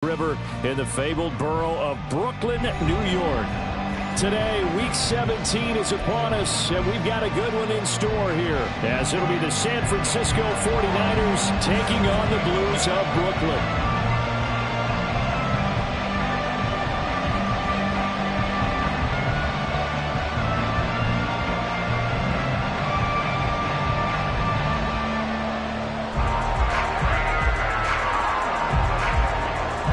River in the fabled borough of Brooklyn, New York. Today, Week 17 is upon us, and we've got a good one in store here, as it'll be the San Francisco 49ers taking on the Blues of Brooklyn.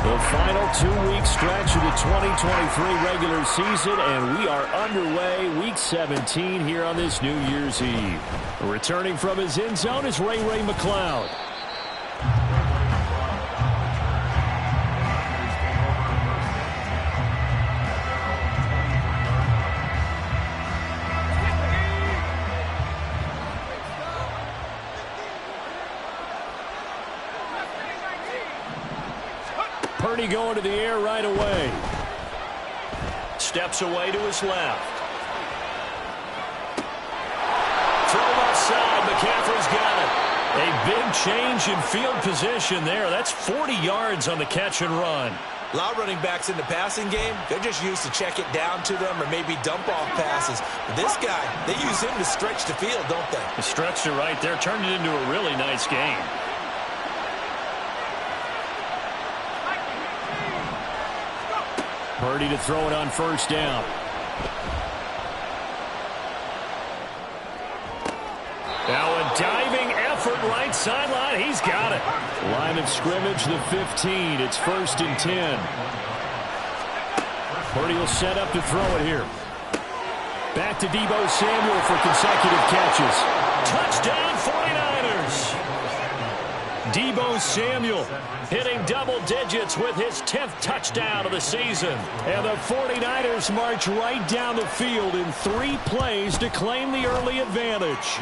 The final two-week stretch of the 2023 regular season, and we are underway Week 17 here on this New Year's Eve. Returning from his end zone is Ray McCloud. Purdy going to the air right away. Steps away to his left. Throw left side. McCaffrey's got it. A big change in field position there. That's 40 yards on the catch and run. A lot of running backs in the passing game, they're just used to check it down to them or maybe dump off passes. But this guy, they use him to stretch the field, don't they? He stretched it right there. Turned it into a really nice game. Purdy to throw it on first down. Now a diving effort right sideline. He's got it. Line of scrimmage, the 15. It's 1st and 10. Purdy will set up to throw it here. Back to Deebo Samuel for consecutive catches. Touchdown 49ers. Deebo Samuel hitting double digits with his 10th touchdown of the season. And the 49ers march right down the field in 3 plays to claim the early advantage.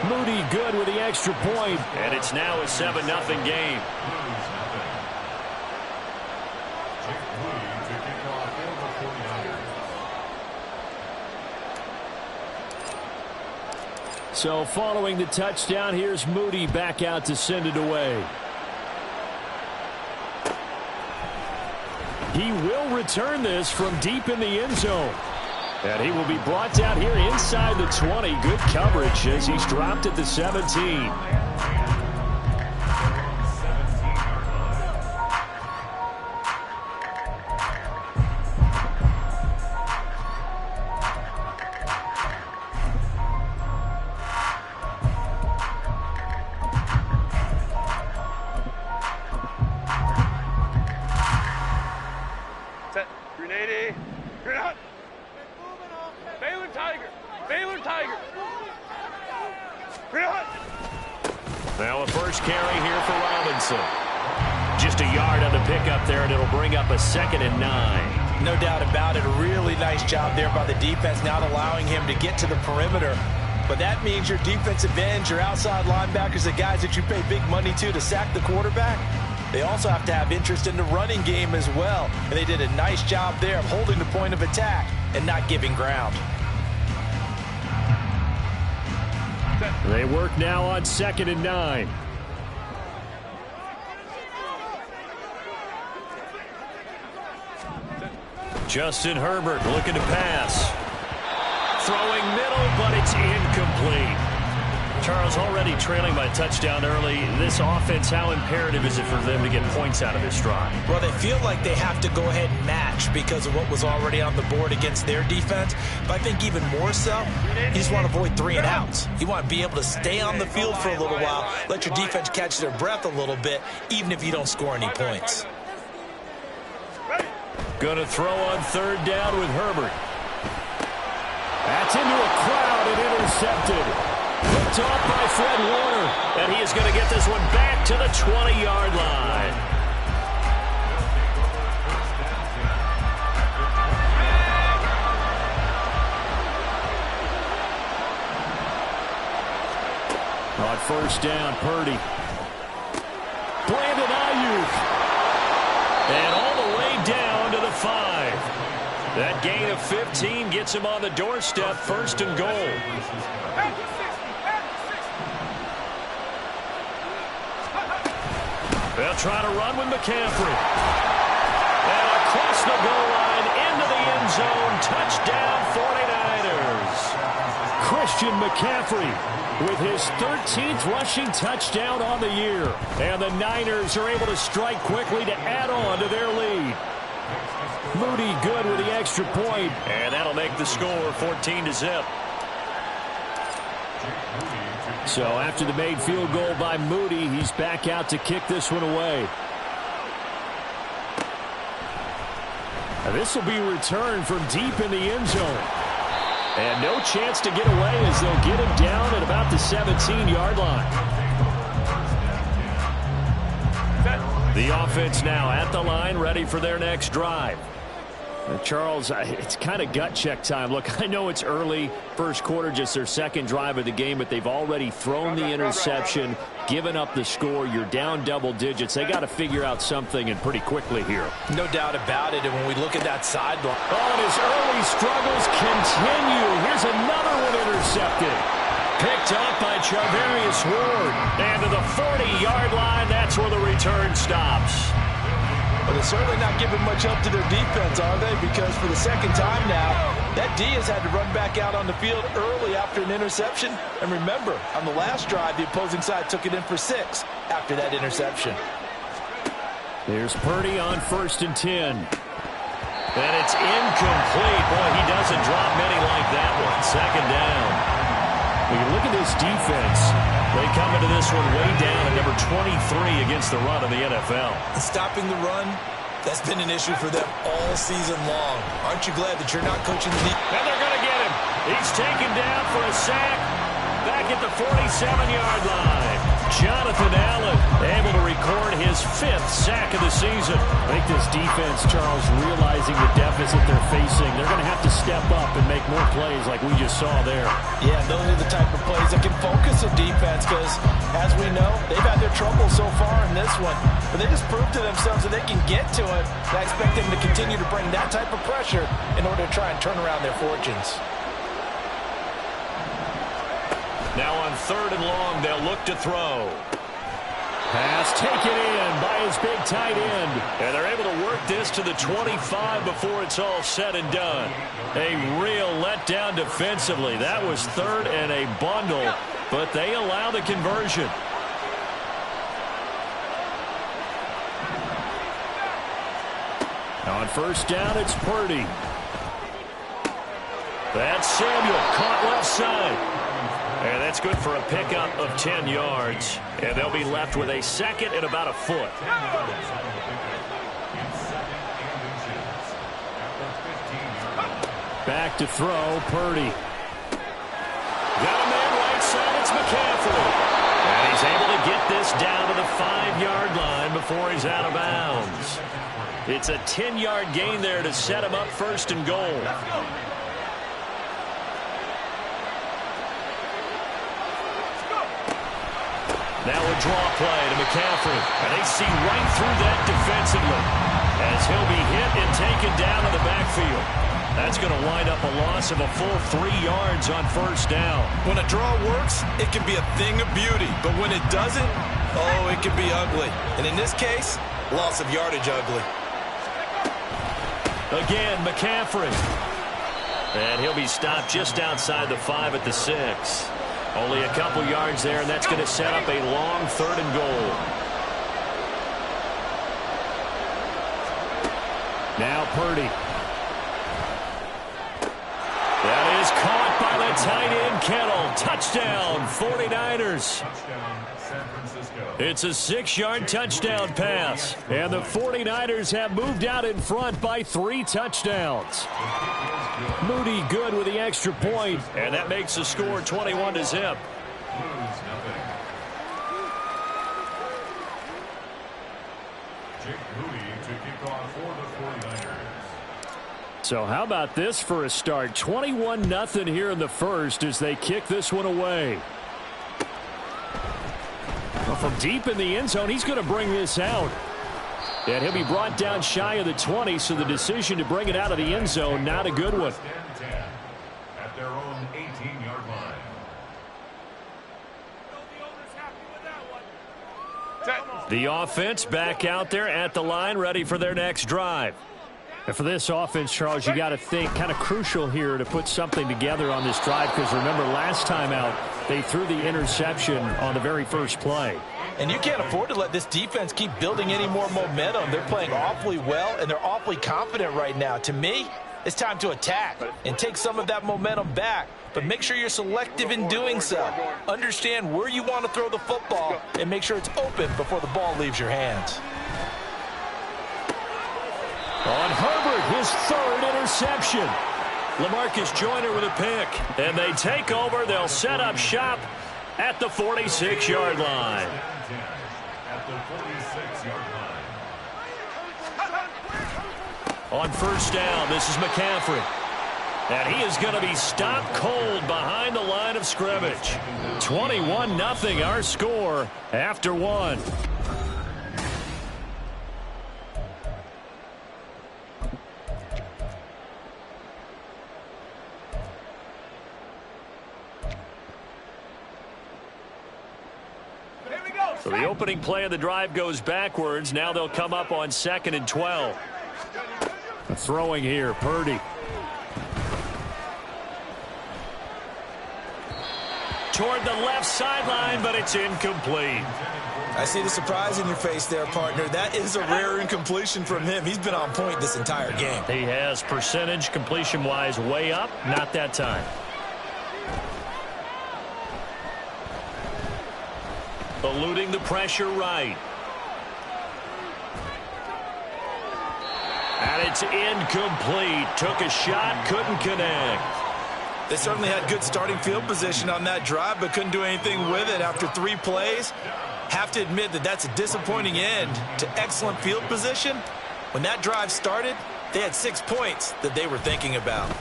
Moody good with the extra point. And it's now a 7-0 game. So following the touchdown, here's Moody back out to send it away. He will return this from deep in the end zone. And he will be brought down here inside the 20. Good coverage as he's dropped at the 17. Now a first carry here for Robinson. Just a yard on the pickup there, and it'll bring up a 2nd and 9. No doubt about it. A really nice job there by the defense, not allowing him to get to the perimeter. But that means your defensive ends, your outside linebackers, the guys that you pay big money to sack the quarterback, they also have to have interest in the running game as well. And they did a nice job there of holding the point of attack and not giving ground. They work now on 2nd and 9. Justin Herbert looking to pass. Throwing middle, but it's incomplete. Charles, already trailing by touchdown early. This offense, how imperative is it for them to get points out of this drive? Well, they feel like they have to go ahead and match because of what was already on the board against their defense. But I think even more so, you just want to avoid 3 and outs. You want to be able to stay on the field for a little while, let your defense catch their breath a little bit, even if you don't score any points. Going to throw on 3rd down with Herbert. That's into a crowd and intercepted. Picked off by Fred Warner. And he is going to get this one back to the 20-yard line. On first down, Purdy. Brandon Ayuk. And all the way down to the 5. That gain of 15 gets him on the doorstep, 1st and goal. They'll try to run with McCaffrey. And across the goal line into the end zone. Touchdown 49ers. Christian McCaffrey with his 13th rushing touchdown on the year. And the Niners are able to strike quickly to add on to their lead. Moody good with the extra point. And that'll make the score 14-0. So after the made field goal by Moody, he's back out to kick this one away. This will be returned from deep in the end zone. And no chance to get away as they'll get him down at about the 17-yard line. The offense now at the line, ready for their next drive. Charles, it's kind of gut check time. Look, I know it's early, first quarter, just their second drive of the game, but they've already thrown the interception, given up the score. You're down double digits. They got to figure out something, and pretty quickly here. No doubt about it, and when we look at that sideline. Oh, and his early struggles continue. Here's another one intercepted. Picked up by Charvarius Ward. And to the 40-yard line, that's where the return stops. But they're certainly not giving much help to their defense, are they? Because for the second time now, that D has had to run back out on the field early after an interception. And remember, on the last drive, the opposing side took it in for 6 after that interception. There's Purdy on 1st and 10. And it's incomplete. Boy, he doesn't drop many like that one. Second down. When you look at this defense, they come into this one way down at number 23 against the run of the NFL. Stopping the run, that's been an issue for them all season long. Aren't you glad that you're not coaching the defense? And they're going to get him. He's taken down for a sack back at the 47-yard line. Jonathan Allen able to record his 5th sack of the season. I think this defense, Charles, realizing the deficit they're facing, they're going to have to step up and make more plays like we just saw there. Yeah, those are the type of plays that can focus a defense because, as we know, they've had their trouble so far in this one. But they just proved to themselves that they can get to it. And I expect them to continue to bring that type of pressure in order to try and turn around their fortunes. Now on 3rd and long, they'll look to throw. Pass taken in by his big tight end. And they're able to work this to the 25 before it's all said and done. A real letdown defensively. That was 3rd and a bundle, but they allow the conversion. On 1st down, it's Purdy. That's Samuel, caught left side. And that's good for a pickup of 10 yards. And they'll be left with a 2nd and about a foot. Back to throw, Purdy. Got a man right side, it's McCaffrey. And he's able to get this down to the 5-yard line before he's out of bounds. It's a 10-yard gain there to set him up 1st and goal. Now a draw play to McCaffrey. And they see right through that defensively as he'll be hit and taken down to the backfield. That's going to wind up a loss of a full 3 yards on 1st down. When a draw works, it can be a thing of beauty. But when it doesn't, oh, it can be ugly. And in this case, loss of yardage ugly. Again, McCaffrey. And he'll be stopped just outside the 5 at the 6. Only a couple yards there, and that's going to set up a long 3rd and goal. Now Purdy. That is caught by the tight end, Kittle. Touchdown, 49ers. It's a 6-yard touchdown pass. And the 49ers have moved out in front by 3 touchdowns. Moody good with the extra point, and that makes the score 21-0. So how about this for a start? 21-0 here in the first as they kick this one away. Well, from deep in the end zone, he's going to bring this out. And he'll be brought down shy of the 20, so the decision to bring it out of the end zone, not a good one. At their own 18-yard line. The offense back out there at the line, ready for their next drive. And for this offense, Charles, you got to think kind of crucial here to put something together on this drive, because remember last time out they threw the interception on the very first play. And you can't afford to let this defense keep building any more momentum. They're playing awfully well, and they're awfully confident right now. To me, it's time to attack and take some of that momentum back. But make sure you're selective in doing so. Understand where you want to throw the football and make sure it's open before the ball leaves your hands. On Herbert, his third interception. LaMarcus Joyner with a pick. And they take over. They'll set up shop at the 46-yard line. At the 46-yard line. On first down, this is McCaffrey. And he is going to be stopped cold behind the line of scrimmage. 21-0 our score after one. So the opening play of the drive goes backwards. Now they'll come up on 2nd and 12. Throwing here, Purdy. Toward the left sideline, but it's incomplete. I see the surprise in your face there, partner. That is a rare incompletion from him. He's been on point this entire game. He has percentage completion-wise way up. Not that time. Eluding the pressure right. And it's incomplete. Took a shot, couldn't connect. They certainly had good starting field position on that drive, but couldn't do anything with it after 3 plays. Have to admit that that's a disappointing end to excellent field position. When that drive started, they had 6 points that they were thinking about.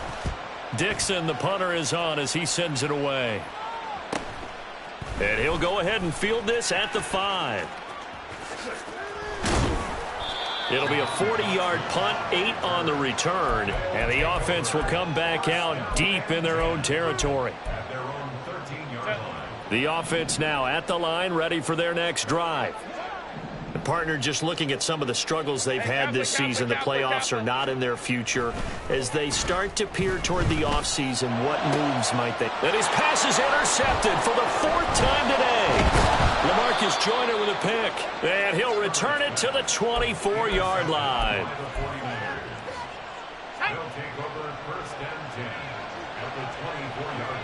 Dixon, the punter, is on as he sends it away. And he'll go ahead and field this at the 5. It'll be a 40-yard punt, 8 on the return, and the offense will come back out deep in their own territory. At their own 13-yard line. The offense now at the line, ready for their next drive. The partner, just looking at some of the struggles they've had this season, the playoffs are not in their future. As they start to peer toward the offseason, what moves might they? And his pass is intercepted for the 4th time today. LaMarcus Joyner with a pick, and he'll return it to the 24-yard line. They'll take over 1st and 10 at the 24-yard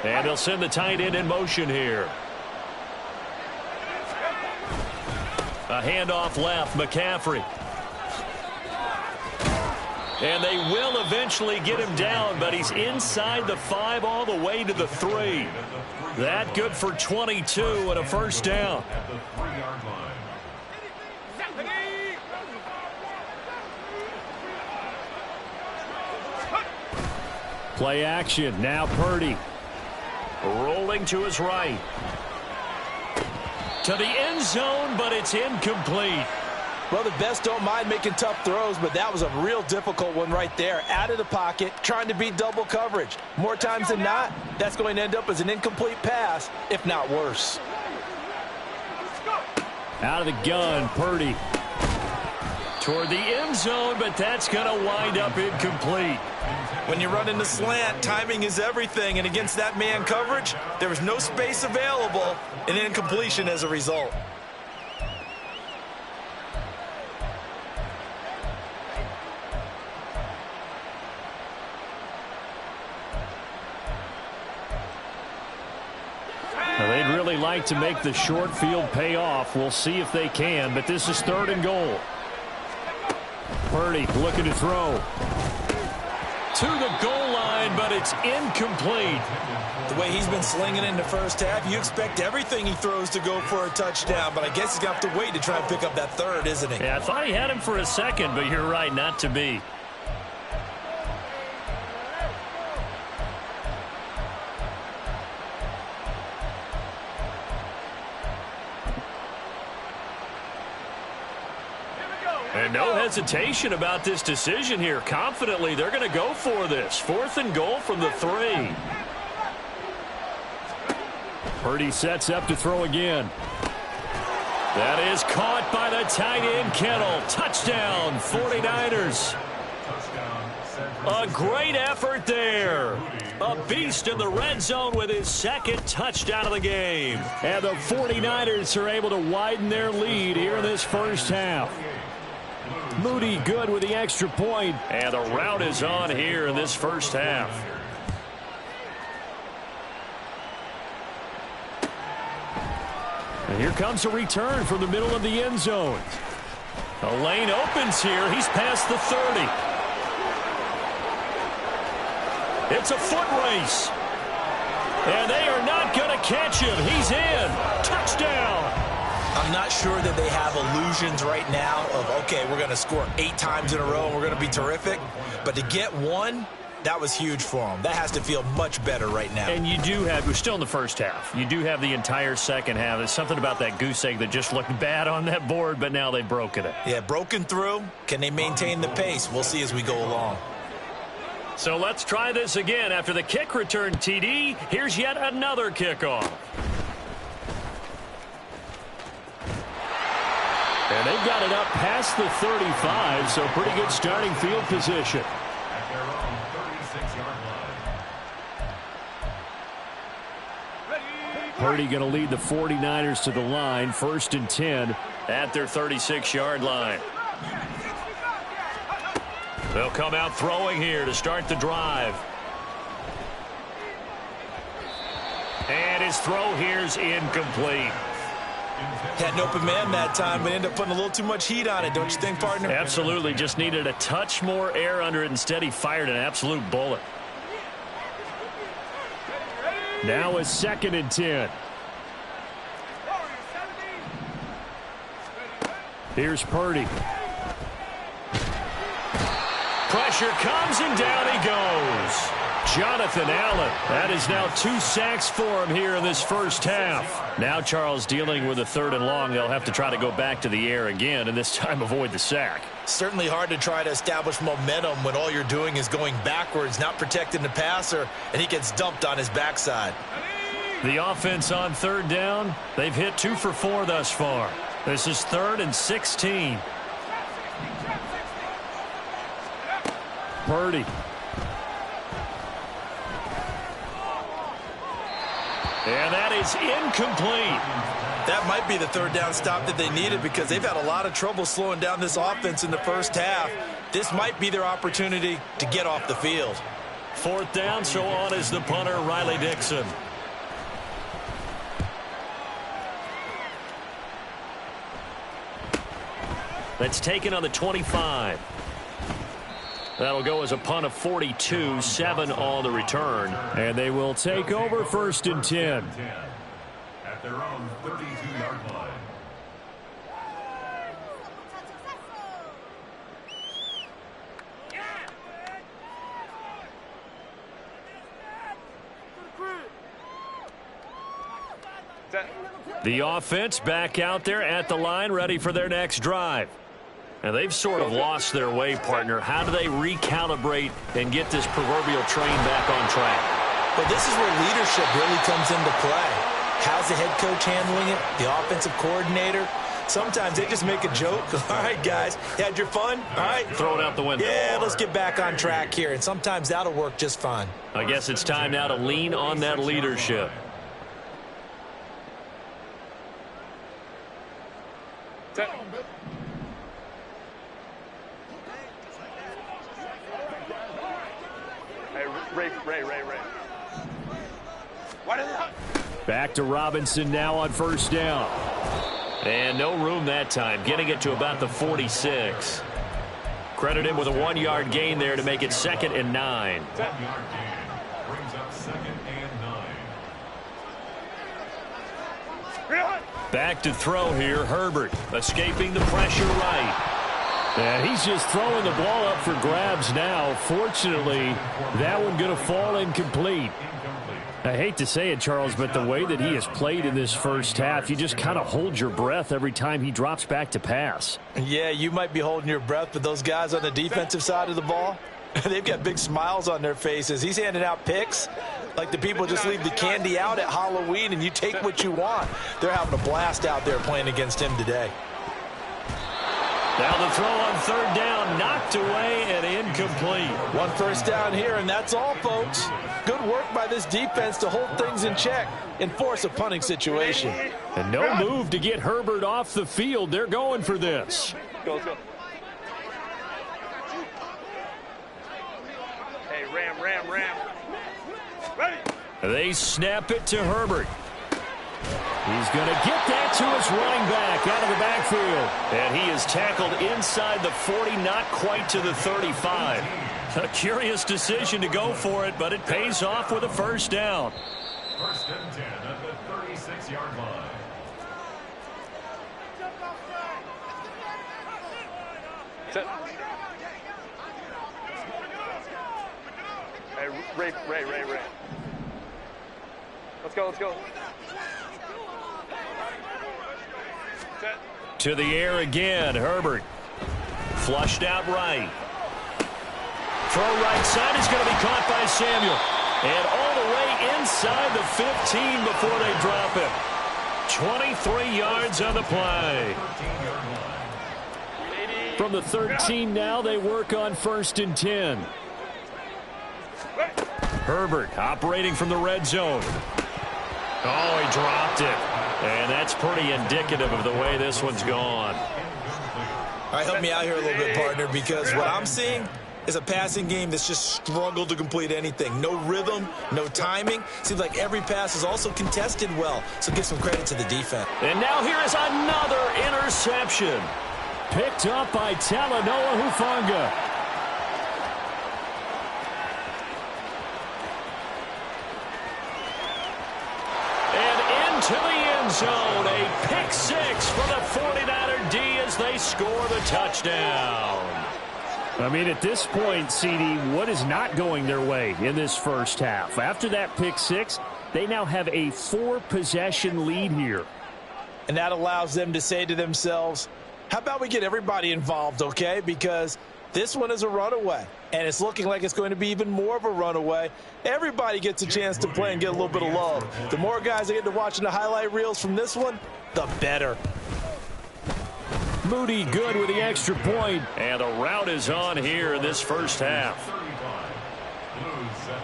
line. And they'll send the tight end in motion here. A handoff left, McCaffrey. And they will eventually get him down, but he's inside the 5 all the way to the 3. That good for 22 and a first down. At the 3-yard line. Play action, now Purdy. Rolling to his right. To the end zone, but it's incomplete. Well, the best don't mind making tough throws, but that was a real difficult one right there. Out of the pocket, trying to beat double coverage. More times than not, that's going to end up as an incomplete pass, if not worse. Out of the gun, Purdy. Toward the end zone, but that's going to wind up incomplete. When you run in the slant, timing is everything, and against that man coverage, there was no space available, and incompletion as a result. Now, they'd really like to make the short field pay off. We'll see if they can, but this is 3rd and goal. Purdy looking to throw. To the goal line, but it's incomplete. The way he's been slinging in the first half, you expect everything he throws to go for a touchdown, but I guess he's going to have to wait to try and pick up that 3rd, isn't he? Yeah, I thought he had him for a second, but you're right, not to be. And no hesitation about this decision here. Confidently, they're going to go for this. 4th and goal from the 3. Purdy sets up to throw again. That is caught by the tight end, Kittle. Touchdown, 49ers. A great effort there. A beast in the red zone with his second touchdown of the game. And the 49ers are able to widen their lead here in this first half. Moody good with the extra point. And the route is on here in this first half. And here comes a return from the middle of the end zone. The lane opens here. He's past the 30. It's a foot race. And they are not going to catch him. He's in. Touchdown. I'm not sure that they have illusions right now of, okay, we're going to score 8 times in a row and we're going to be terrific. But to get one, that was huge for them. That has to feel much better right now. And you do have, we're still in the first half. You do have the entire second half. There's something about that goose egg that just looked bad on that board, but now they've broken it. Yeah, broken through. Can they maintain the pace? We'll see as we go along. So let's try this again. After the kick return TD, here's yet another kickoff. And they've got it up past the 35, so pretty good starting field position. At their own 36-yard line. Purdy going to lead the 49ers to the line, 1st and 10 at their 36-yard line. They'll come out throwing here to start the drive. And his throw here's incomplete. Had an open man that time, but ended up putting a little too much heat on it, don't you think, partner? Absolutely. Just needed a touch more air under it. Instead, he fired an absolute bullet. Now a 2nd and 10. Here's Purdy. Pressure comes and down he goes. Jonathan Allen. That is now 2 sacks for him here in this first half. Now Charles dealing with a 3rd and long. They'll have to try to go back to the air again and this time avoid the sack. Certainly hard to try to establish momentum when all you're doing is going backwards, not protecting the passer, and he gets dumped on his backside. The offense on 3rd down. They've hit 2 for 4 thus far. This is 3rd and 16. Purdy. And that is incomplete. That might be the 3rd down stop that they needed because they've had a lot of trouble slowing down this offense in the first half. This might be their opportunity to get off the field. 4th down, so on is the punter, Riley Dixon. That's taken on the 25. That'll go as a punt of 42, 7 on the return. And they will take over 1st and 10. At their own 32-yard line. The offense back out there at the line, ready for their next drive. And they've sort of lost their way, partner. How do they recalibrate and get this proverbial train back on track? Well, this is where leadership really comes into play. How's the head coach handling it? The offensive coordinator? Sometimes they just make a joke. All right, guys, you had your fun? All right. Throw it out the window. Yeah, let's get back on track here. And sometimes that'll work just fine. I guess it's time now to lean on that leadership. Ray. Back to Robinson now on 1st down. And no room that time, getting it to about the 46. Credit him with a 1-yard gain there to make it 2nd and 9. 1-yard gain brings up 2nd and 9. Back to throw here, Herbert, escaping the pressure right. And he's just throwing the ball up for grabs now. Fortunately, that one going to fall incomplete. I hate to say it, Charles, but the way that he has played in this first half, you just kind of hold your breath every time he drops back to pass. Yeah, you might be holding your breath, but those guys on the defensive side of the ball, they've got big smiles on their faces. He's handing out picks. Like the people just leave the candy out at Halloween and you take what you want. They're having a blast out there playing against him today. Now the throw on third down, knocked away and incomplete. One first down here, and that's all, folks. Good work by this defense to hold things in check and force a punting situation. And no move to get Herbert off the field. They're going for this. Let's go. Hey, Ram. Ready. They snap it to Herbert. He's going to get that to his running back out of the backfield. And he is tackled inside the 40, not quite to the 35. A curious decision to go for it, but it pays off with a first down. First and 10 at the 36-yard line. Set. Hey, Ray. Let's go. Set. To the air again, Herbert. Flushed out right. Throw right side is going to be caught by Samuel. And all the way inside the 15 before they drop him. 23 yards on the play. From the 13 now, they work on first and 10. Herbert operating from the red zone. Oh, he dropped it. And that's pretty indicative of the way this one's gone. All right, help me out here a little bit, partner, because what I'm seeing is a passing game that's just struggled to complete anything. No rhythm, no timing. Seems like every pass is also contested well, so give some credit to the defense. And now here is another interception. Picked up by Talanoa Hufanga. And into the end zone, a pick six for the 49er D as they score the touchdown. I mean, at this point, CD, what is not going their way in this first half? After that pick six, they now have a 4-possession lead here. And that allows them to say to themselves, how about we get everybody involved, okay? Because this one is a runaway, and it's looking like it's going to be even more of a runaway. Everybody gets a chance to play and get a little bit of love. The more guys that get to watching the highlight reels from this one, the better. Moody good with the extra point, and the route is on here in this first half. 35. Blues 7.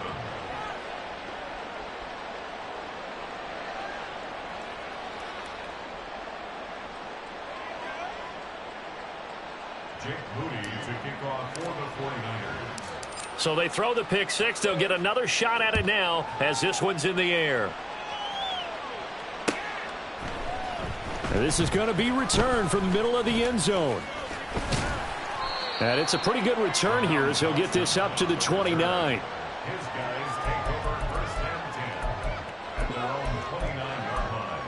Jake Moody to kick off for the 49ers. So they throw the pick six. They'll get another shot at it now as this one's in the air. And this is going to be returned from the middle of the end zone. And it's a pretty good return here as he'll get this up to the 29. His guys take over first and 10 at their own 29-yard line.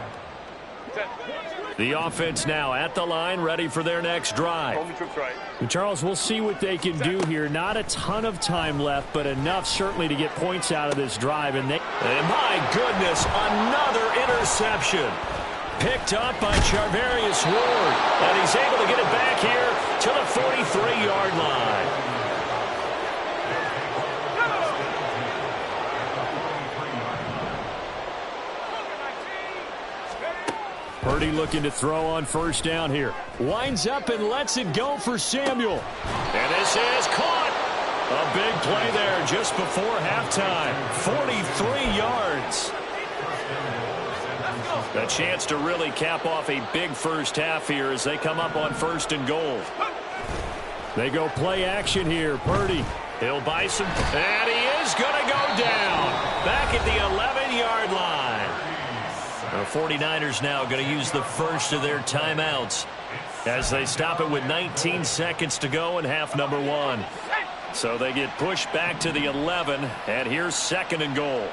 Set. The offense now at the line, ready for their next drive. Home troops right. And Charles, we'll see what they can do here. Not a ton of time left, but enough certainly to get points out of this drive. And my goodness, another interception. Picked up by Charvarius Ward. And he's able to get it back here to the 43-yard line. Purdy looking to throw on first down here. Winds up and lets it go for Samuel. And this is caught. A big play there just before halftime. 43 yards. A chance to really cap off a big first half here as they come up on first and goal. They go play action here. Purdy. He'll buy some. And he is going to go down. Back at the 11-yard line. The 49ers now going to use the first of their timeouts as they stop it with 19 seconds to go in half number one. So they get pushed back to the 11, and here's second and goal.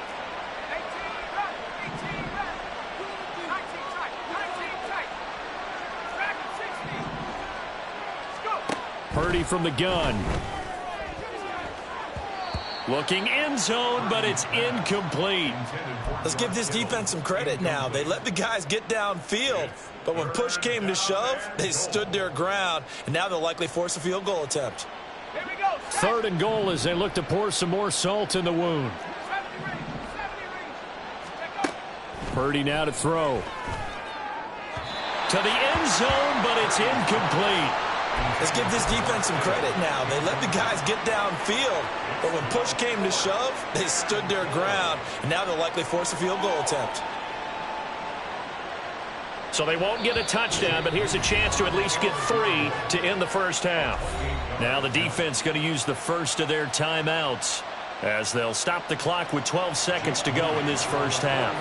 Purdy from the gun. Looking end zone, but it's incomplete. Let's give this defense some credit now. They let the guys get downfield, but when push came to shove, they stood their ground, and now they'll likely force a field goal attempt. Third and goal as they look to pour some more salt in the wound. Purdy now to throw. To the end zone, but it's incomplete. Let's give this defense some credit now. They let the guys get downfield, but when push came to shove, they stood their ground, and now they'll likely force a field goal attempt. So they won't get a touchdown, but here's a chance to at least get 3 to end the first half. Now the defense going to use the first of their timeouts as they'll stop the clock with 12 seconds to go in this first half.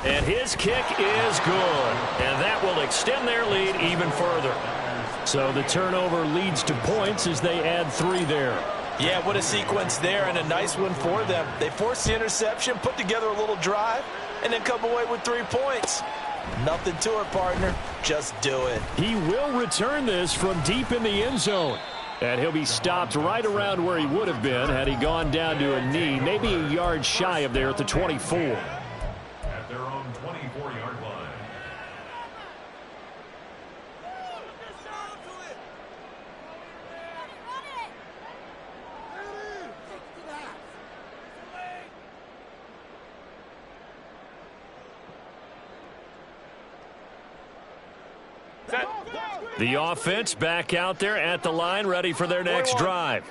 And his kick is good, and that will extend their lead even further. So the turnover leads to points as they add 3 there. Yeah, what a sequence there, and a nice one for them. They forced the interception, put together a little drive, and then come away with 3 points. Nothing to it, partner. Just do it. He will return this from deep in the end zone. And he'll be stopped right around where he would have been had he gone down to a knee, maybe a yard shy of there at the 24. At their own 24-yard line. Set. The offense back out there at the line, ready for their next drive.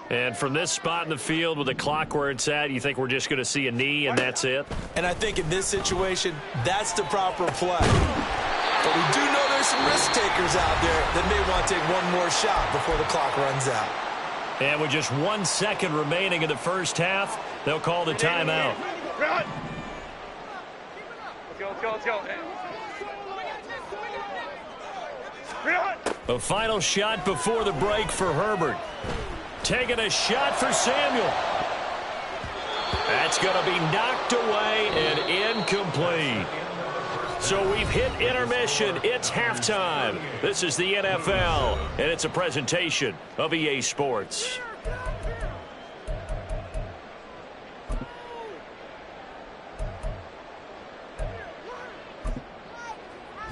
And from this spot in the field with the clock where it's at, you think we're just going to see a knee and that's it? And I think in this situation, that's the proper play. But we do know there's some risk takers out there that may want to take one more shot before the clock runs out. And with just 1 second remaining in the first half, they'll call the timeout. Run. Let's go, let's go, let's go. Run. A final shot before the break for Herbert. Taking a shot for Samuel. That's going to be knocked away and incomplete. So we've hit intermission. It's halftime. This is the NFL, and it's a presentation of EA Sports.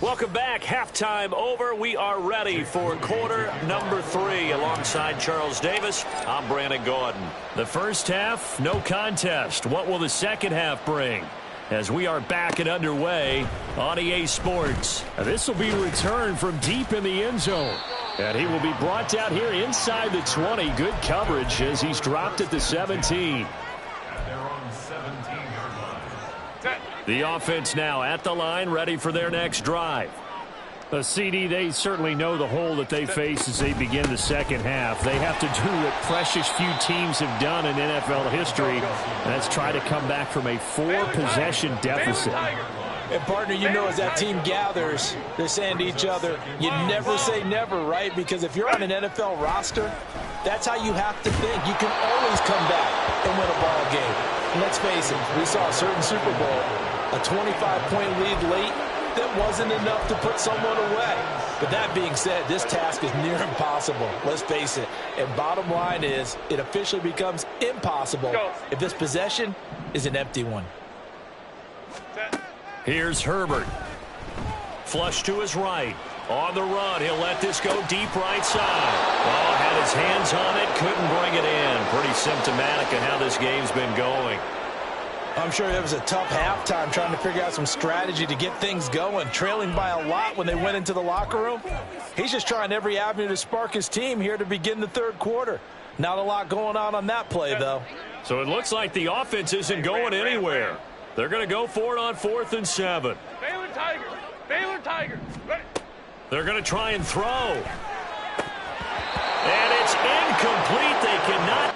Welcome back. Halftime over. We are ready for quarter number 3. Alongside Charles Davis, I'm Brandon Gordon. The first half, no contest. What will the second half bring? As we are back and underway on EA Sports. This will be returned from deep in the end zone. And he will be brought down here inside the 20. Good coverage as he's dropped at the 17. At their own 17-yard line. Set. The offense now at the line, ready for their next drive. CD, they certainly know the hole that they face as they begin the second half. They have to do what precious few teams have done in NFL history, and that's try to come back from a 4-possession deficit. And, partner, you know as that team gathers, they're saying to each other, you never say never, right? Because if you're on an NFL roster, that's how you have to think. You can always come back and win a ball game. And let's face it, we saw a certain Super Bowl, a 25-point lead late, that wasn't enough to put someone away. But that being said, this task is near impossible. Let's face it. And bottom line is, it officially becomes impossible if this possession is an empty one. Set. Here's Herbert. Flush to his right. On the run, he'll let this go deep right side. Oh, had his hands on it, couldn't bring it in. Pretty symptomatic of how this game's been going. I'm sure it was a tough halftime trying to figure out some strategy to get things going, trailing by a lot when they went into the locker room. He's just trying every avenue to spark his team here to begin the third quarter. Not a lot going on that play, though. So it looks like the offense isn't going anywhere. They're going to go for it on 4th and 7. Baylor Tigers. Baylor Tigers. Ready. They're going to try and throw. And it's incomplete. They cannot.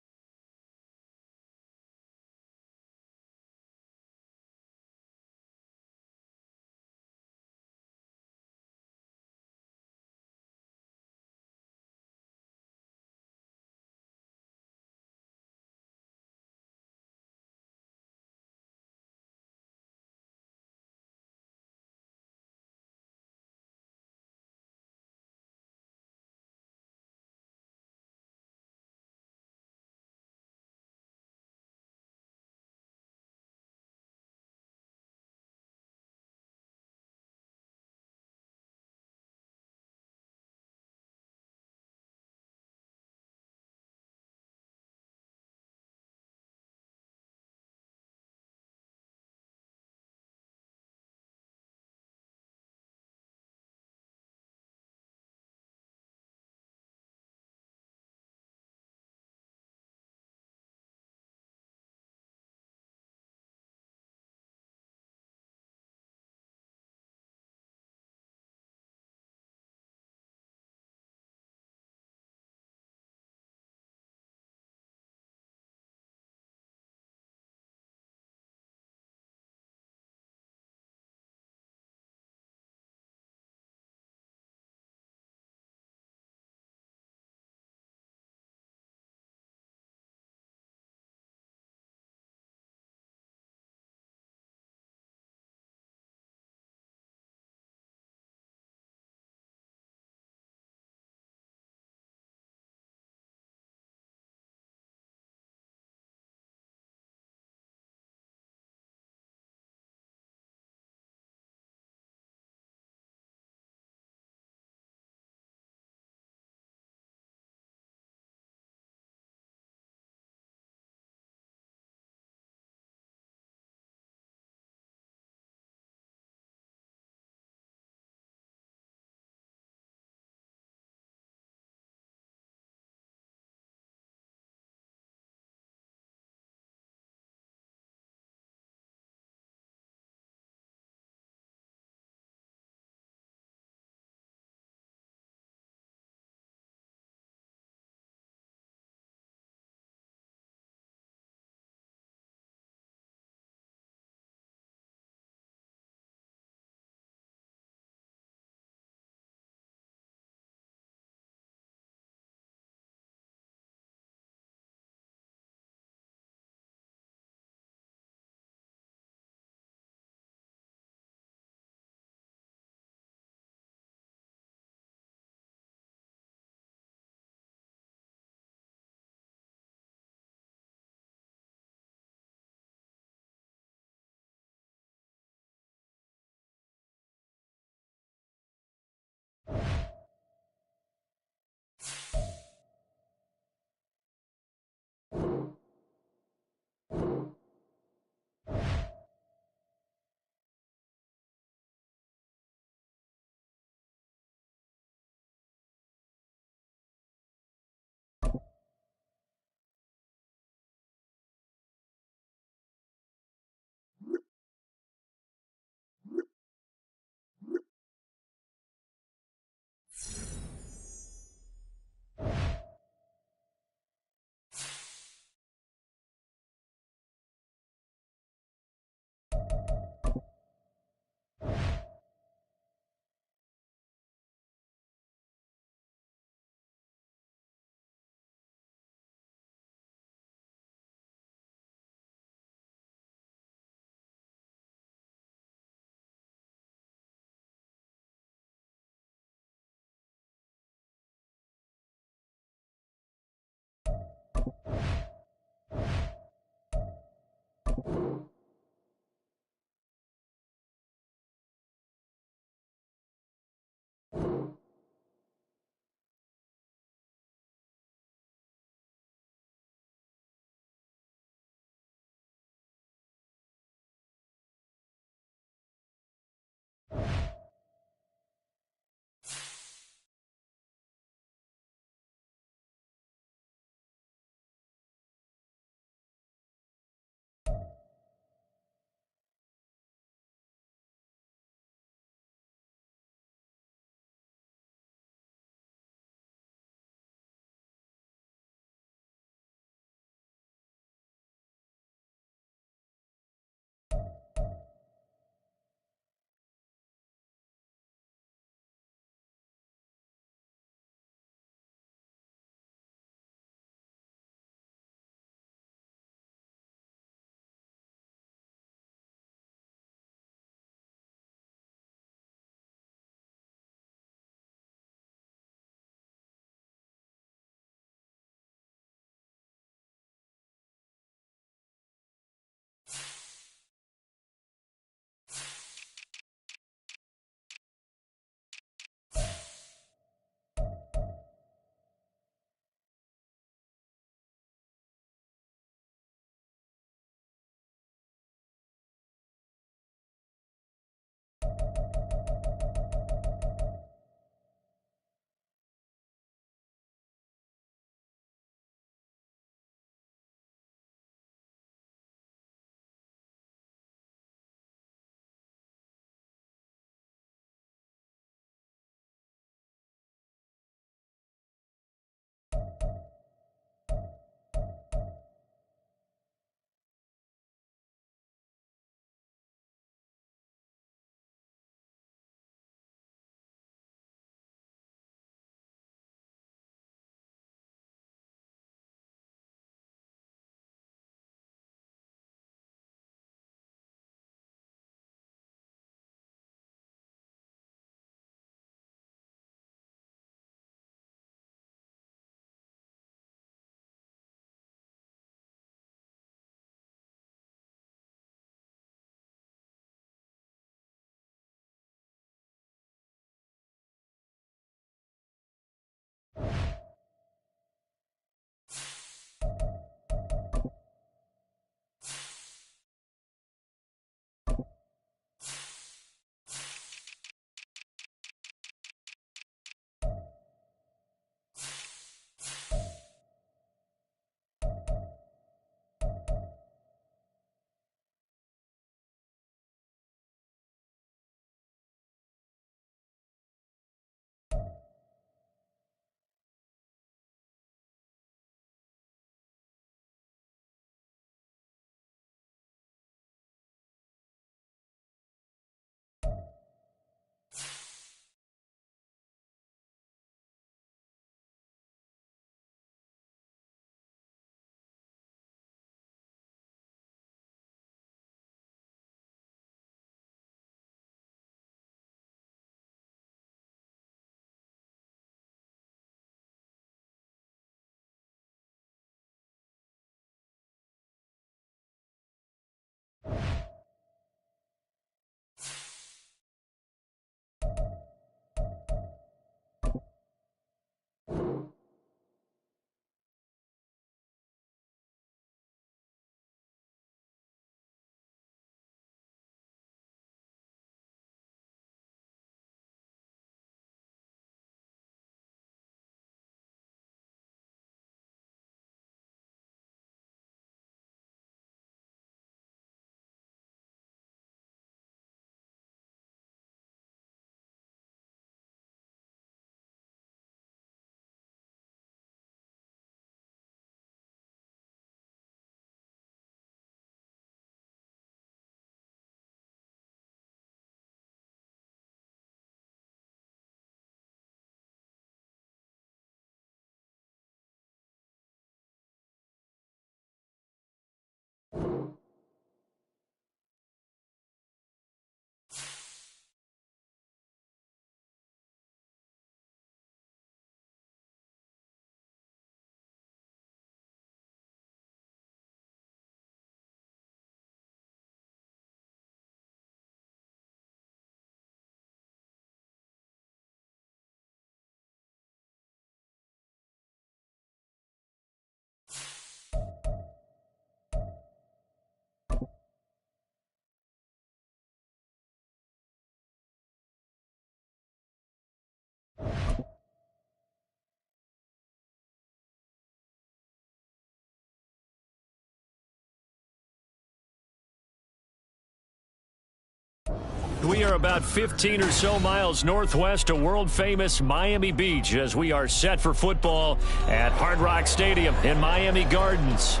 We are about 15 or so miles northwest of world-famous Miami Beach as we are set for football at Hard Rock Stadium in Miami Gardens.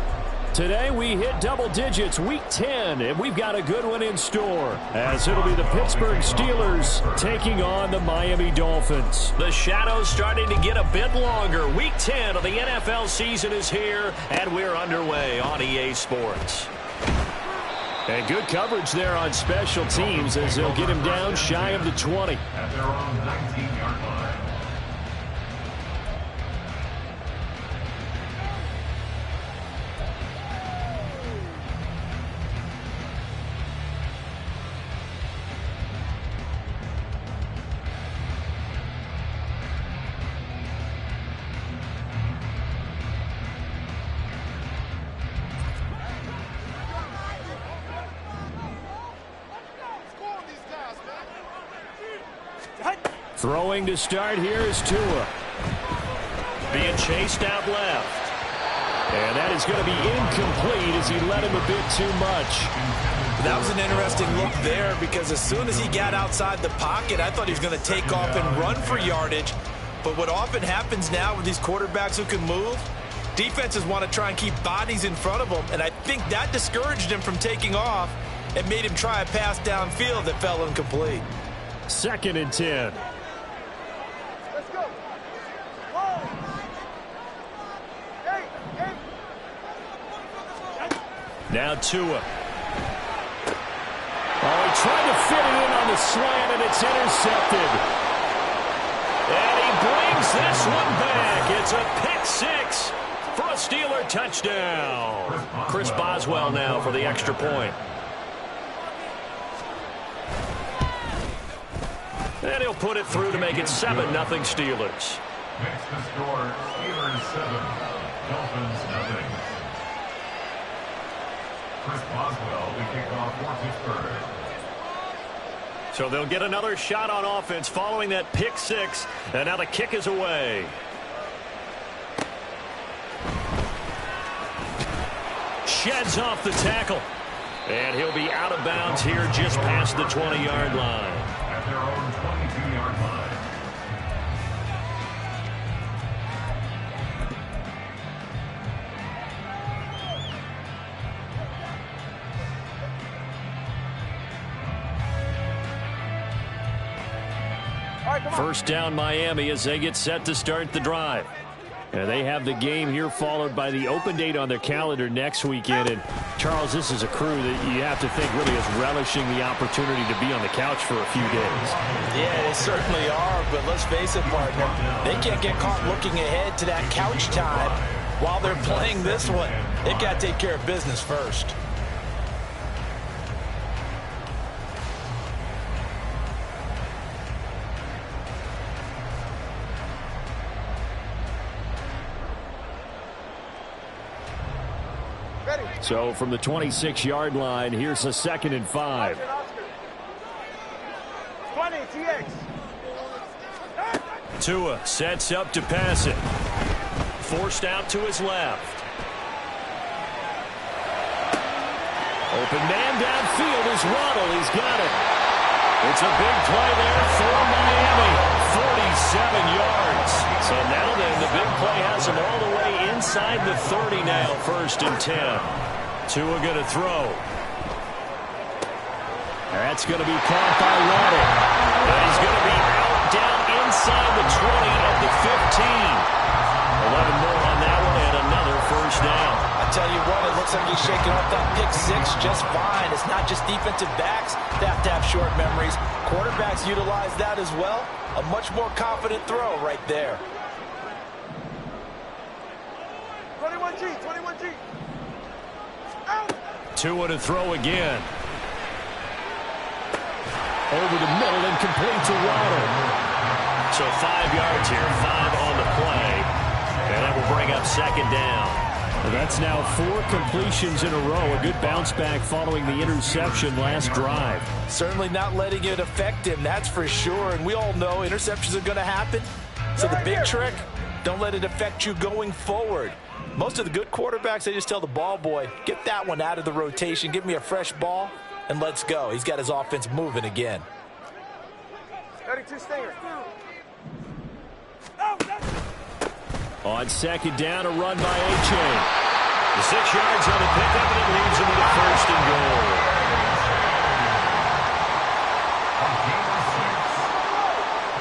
Today we hit double digits, week 10, and we've got a good one in store as it'll be the Pittsburgh Steelers taking on the Miami Dolphins. The shadows starting to get a bit longer. Week 10 of the NFL season is here, and we're underway on EA Sports. And good coverage there on special teams as they'll get him down shy of the 20. At their own 19-yard line. Throwing to start here is Tua. Being chased out left. And that is going to be incomplete as he let him a bit too much. That was an interesting look there because as soon as he got outside the pocket, I thought he was going to take off and run for yardage. But what often happens now with these quarterbacks who can move, defenses want to try and keep bodies in front of them. And I think that discouraged him from taking off and made him try a pass downfield that fell incomplete. 2nd and 10. Now Tua. Oh, he tried to fit it in on the slant, and it's intercepted. And he brings this one back. It's a pick 6 for a Steeler touchdown. Chris Boswell now for the extra point. And he'll put it through to make it 7-0 Steelers. Makes the score Steelers 7, Dolphins nothing. Chris Boswell, the kickoff for Pittsburgh. So they'll get another shot on offense following that pick 6. And now the kick is away. Sheds off the tackle. And he'll be out of bounds here just past the 20-yard line. At their own 22-yard line. First down Miami as they get set to start the drive. And they have the game here followed by the open date on their calendar next weekend. And Charles, this is a crew that you have to think really is relishing the opportunity to be on the couch for a few days. Yeah, they certainly are, but let's face it, partner, they can't get caught looking ahead to that couch time while they're playing this one. They've got to take care of business first. So from the 26-yard line, here's a 2nd and 5. 20, TX. Tua sets up to pass it. Forced out to his left. Open man downfield is Waddle. He's got it. It's a big play there for Miami. 47 yards. So now then, the big play has him all the way inside the 30 now. 1st and 10. Tua going to throw. That's going to be caught by Waddle. And he's going to be out down inside the 20 of the 15. 11 more on that one and another 1st down. I tell you what, it looks like he's shaking off that pick 6 just fine. It's not just defensive backs that have to have short memories. Quarterbacks utilize that as well. A much more confident throw right there. 21G, 21G. Tua to throw again. Over the middle and complete to Waddle. So 5 yards here, 5 on the play. And that will bring up 2nd down. Well, that's now 4 completions in a row. A good bounce back following the interception last drive. Certainly not letting it affect him, that's for sure. And we all know interceptions are going to happen. So the big trick, don't let it affect you going forward. Most of the good quarterbacks, they just tell the ball boy, get that one out of the rotation, give me a fresh ball, and let's go. He's got his offense moving again. 32 Stinger. On second down, a run by A-Chain. The 6 yards on the pickup, and it leads him to the first and goal.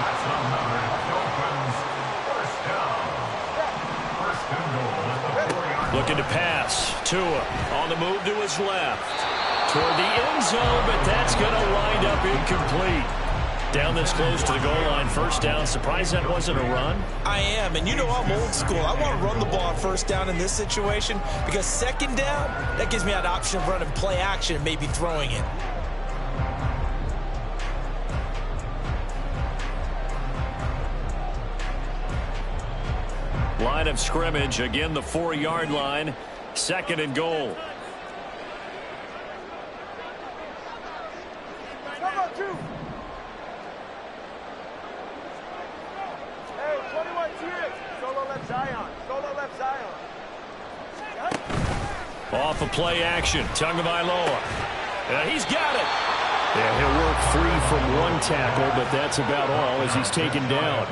That's another Dolphins first down. First and goal at the 4-yard line. Looking to pass. Tua on the move to his left. Toward the end zone, but that's going to wind up incomplete. Down this close to the goal line, first down. Surprised that wasn't a run? I am, and you know I'm old school. I want to run the ball on first down in this situation because second down, that gives me that option of running play action and maybe throwing it. Line of scrimmage, again the 4-yard line. Second and goal. Come on, 2. Hey, 21 TX. Solo left Zion. Solo left Zion. Off of play action. Tagovailoa. He's got it. Yeah, he'll work free from one tackle, but that's about all as he's taken down.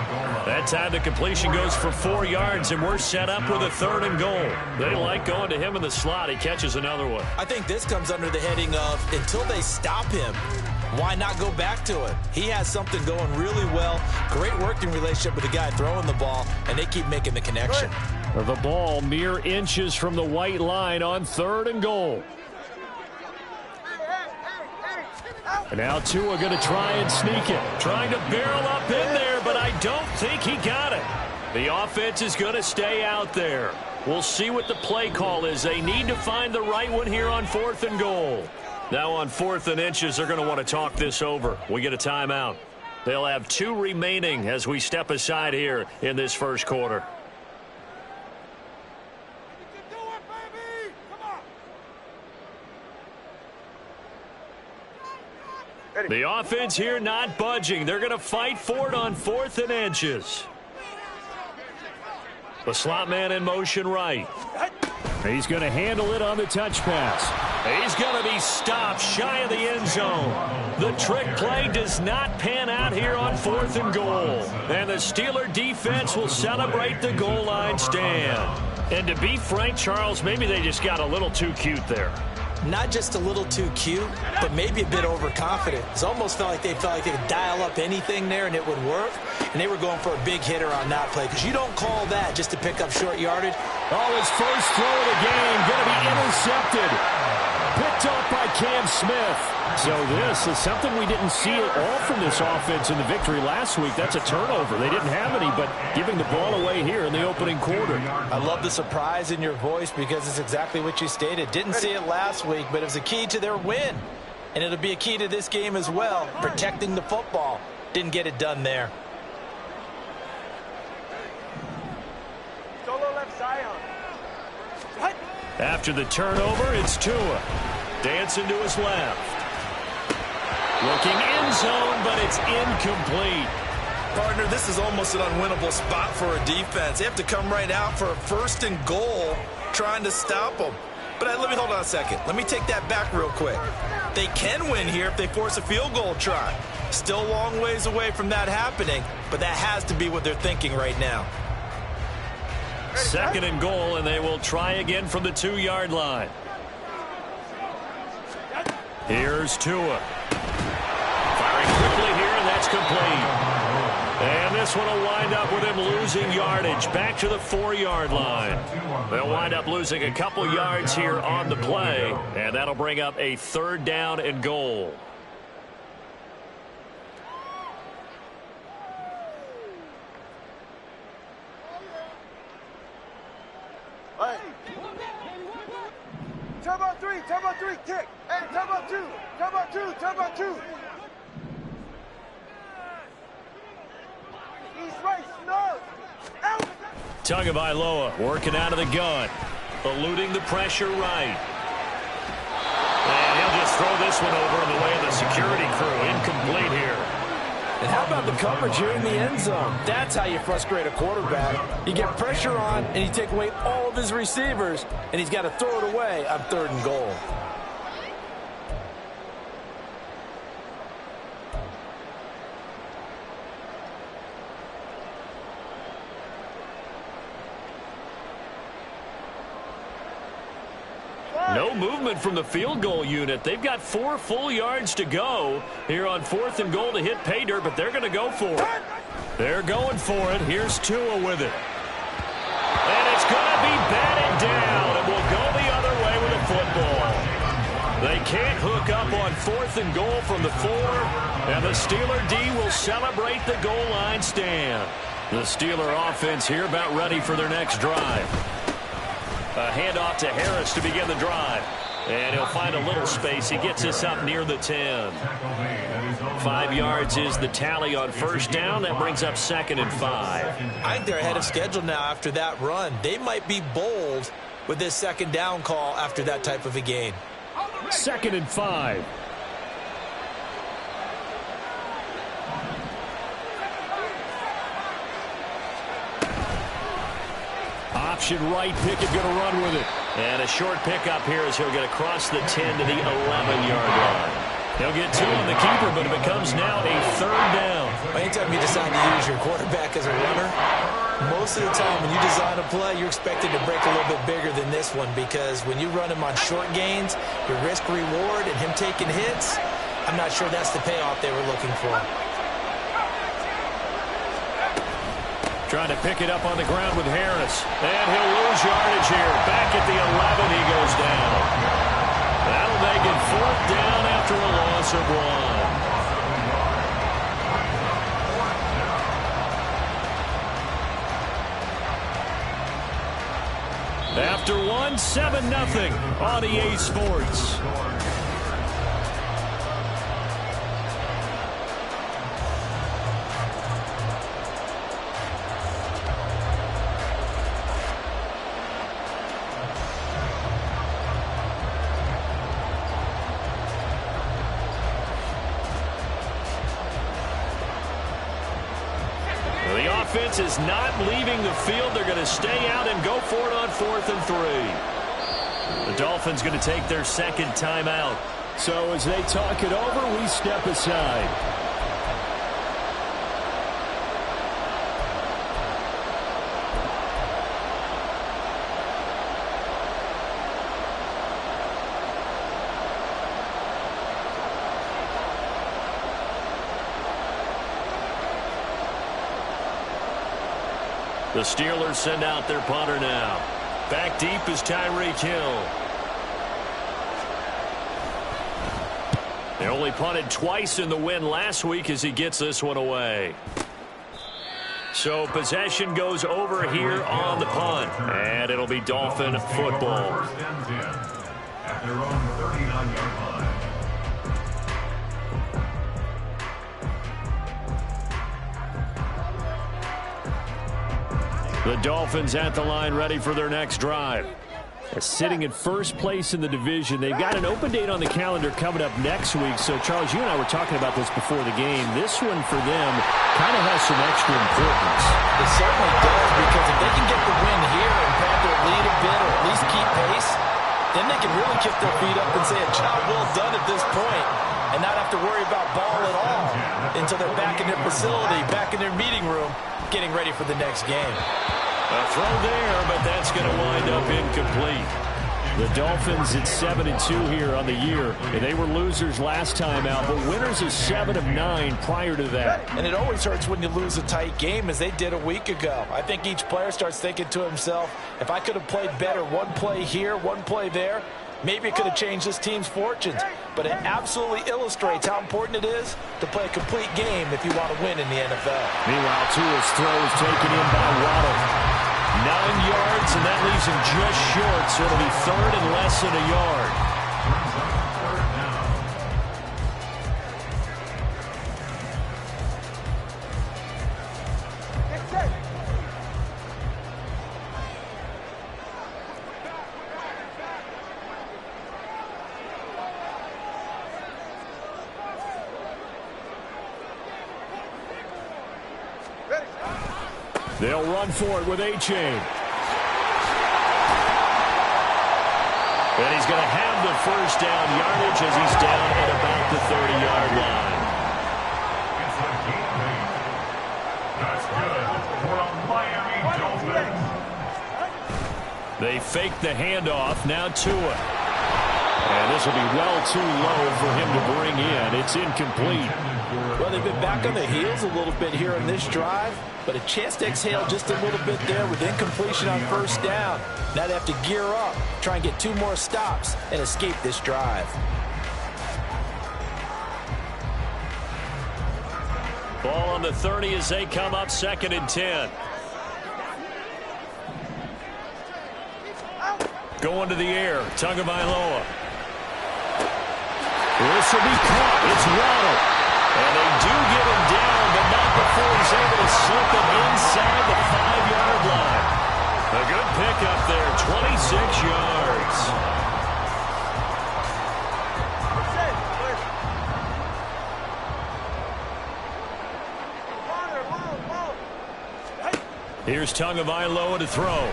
That time the completion goes for 4 yards, and we're set up with a 3rd and goal. They like going to him in the slot. He catches another one. I think this comes under the heading of until they stop him, why not go back to it? He has something going really well. Great working relationship with the guy throwing the ball, and they keep making the connection. The ball mere inches from the white line on 3rd and goal. And now Tua going to try and sneak it. Trying to barrel up in there, but I don't think he got it. The offense is going to stay out there. We'll see what the play call is. They need to find the right one here on 4th and goal. Now on 4th and inches, they're going to want to talk this over. We get a timeout. They'll have 2 remaining as we step aside here in this first quarter. The offense here not budging. They're going to fight for it on 4th and inches. The slot man in motion right. He's going to handle it on the touch pass. He's going to be stopped shy of the end zone. The trick play does not pan out here on 4th and goal. And the Steeler defense will celebrate the goal line stand. And to be frank, Charles, maybe they just got a little too cute there. Not just a little too cute, but maybe a bit overconfident. It almost felt like they could dial up anything there and it would work. And they were going for a big hitter on that play because you don't call that just to pick up short yardage. Oh, his first throw of the game going to be intercepted. Picked off by Cam Smith. So this is something we didn't see at all from this offense in the victory last week. That's a turnover. They didn't have any, but giving the ball away here in the opening quarter. I love the surprise in your voice because it's exactly what you stated. Didn't see it last week, but it was a key to their win. And it'll be a key to this game as well, protecting the football. Didn't get it done there. Solo left Zion. After the turnover, it's Tua. Dancing to his left. Looking end zone, but it's incomplete. Partner, this is almost an unwinnable spot for a defense. They have to come right out for a 1st and goal trying to stop them. But let me hold on a second. Let me take that back real quick. They can win here if they force a field goal try. Still a long ways away from that happening, but that has to be what they're thinking right now. 2nd and goal, and they will try again from the 2-yard line. Here's Tua. Firing quickly here, and that's complete. And this one will wind up with him losing yardage back to the 4-yard line. They'll wind up losing a couple yards here on the play, and that'll bring up a 3rd down and goal. Hey. Turbo 3, kick. Hey, turbo 2, turbo 2, turbo 2. He's right, snug. Out. Tagovailoa working out of the gun. Eluding the pressure right. And he'll just throw this one over in the way of the security crew. Incomplete here. And how about the coverage here in the end zone? That's how you frustrate a quarterback. You get pressure on, and you take away all of his receivers, and he's got to throw it away on 3rd and goal. no movement from the field goal unit. They've got 4 full yards to go here on 4th and goal to hit pay dirt, but they're going to go for it. They're going for it. Here's Tua with it. And it's going to be batted down, and will go the other way with a football. They can't hook up on 4th and goal from the 4, and the Steeler D will celebrate the goal line stand. The Steeler offense here about ready for their next drive. A handoff to Harris to begin the drive. And he'll find a little space. He gets us up near the 10. 5 yards is the tally on first down. That brings up 2nd and 5. I think they're ahead of schedule now after that run. They might be bold with this 2nd down call after that type of a gain. 2nd and 5. Option right, Pickett going to run with it. And a short pickup here as he'll get across the 10 to the 11-yard line. He'll get 2 on the keeper, but it becomes now a 3rd down. Anytime you decide to use your quarterback as a runner, most of the time when you design a play, you're expected to break a little bit bigger than this one, because when you run him on short gains, your risk-reward and him taking hits, I'm not sure that's the payoff they were looking for. Trying to pick it up on the ground with Harris. And he'll lose yardage here. Back at the 11, he goes down. That'll make it 4th down after a loss of 1. After 1, 7-0 on EA Sports. Offense is not leaving the field. They're going to stay out and go for it on 4th and 3. The Dolphins going to take their 2nd timeout. So as they talk it over, we step aside. The Steelers send out their punter now. Back deep is Tyreek Hill. They only punted twice in the win last week as he gets this one away. So possession goes over here on the punt. And it'll be Dolphin football. At their own 39-yard line. The Dolphins at the line ready for their next drive. Sitting in first place in the division. They've got an open date on the calendar coming up next week. So, Charles, you and I were talking about this before the game. This one for them kind of has some extra importance. It certainly does, because if they can get the win here and pad their lead a bit or at least keep pace, then they can really kick their feet up and say a job well done at this point and not have to worry about ball at all until they're back in their facility, back in their meeting room, getting ready for the next game. A throw there, but that's going to wind up incomplete. The Dolphins at 7-2 here on the year. And they were losers last time out, but winners of 7 of 9 prior to that. And it always hurts when you lose a tight game, as they did a week ago. I think each player starts thinking to himself, if I could have played better one play here, one play there, maybe it could have changed this team's fortunes. But it absolutely illustrates how important it is to play a complete game if you want to win in the NFL. Meanwhile, Tua's throw is taken in by Waddle. 9 yards, and that leaves him just short, so it'll be 3rd and less than a yard. They'll run for it with A-Chain. And he's going to have the first down yardage as he's down at about the 30-yard line. It's a game lead. That's good for a Miami Dolphins. They fake the handoff. Now Tua. And this will be well too low for him to bring in. It's incomplete. Well, they've been back on the heels a little bit here in this drive, but a chance to exhale just a little bit there with incompletion on first down. Now they have to gear up, try and get 2 more stops, and escape this drive. Ball on the 30 as they come up 2nd and 10. Going to the air, Tagovailoa. This will be caught. It's Waddle. And they do get him down, but not before he's able to slip it inside the 5-yard line. A good pickup there, 26 yards. Here's Tagovailoa to throw.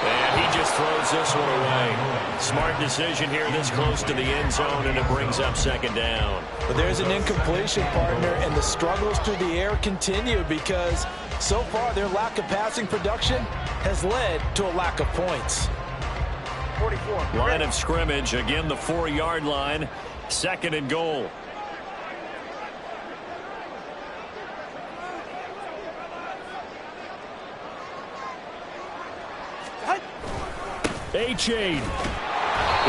And he just throws this one away. Smart decision here this close to the end zone, and it brings up 2nd down. But there's an incompletion, partner, and the struggles through the air continue because so far their lack of passing production has led to a lack of points. 44. Line of scrimmage, again the 4-yard line, 2nd and goal. Achane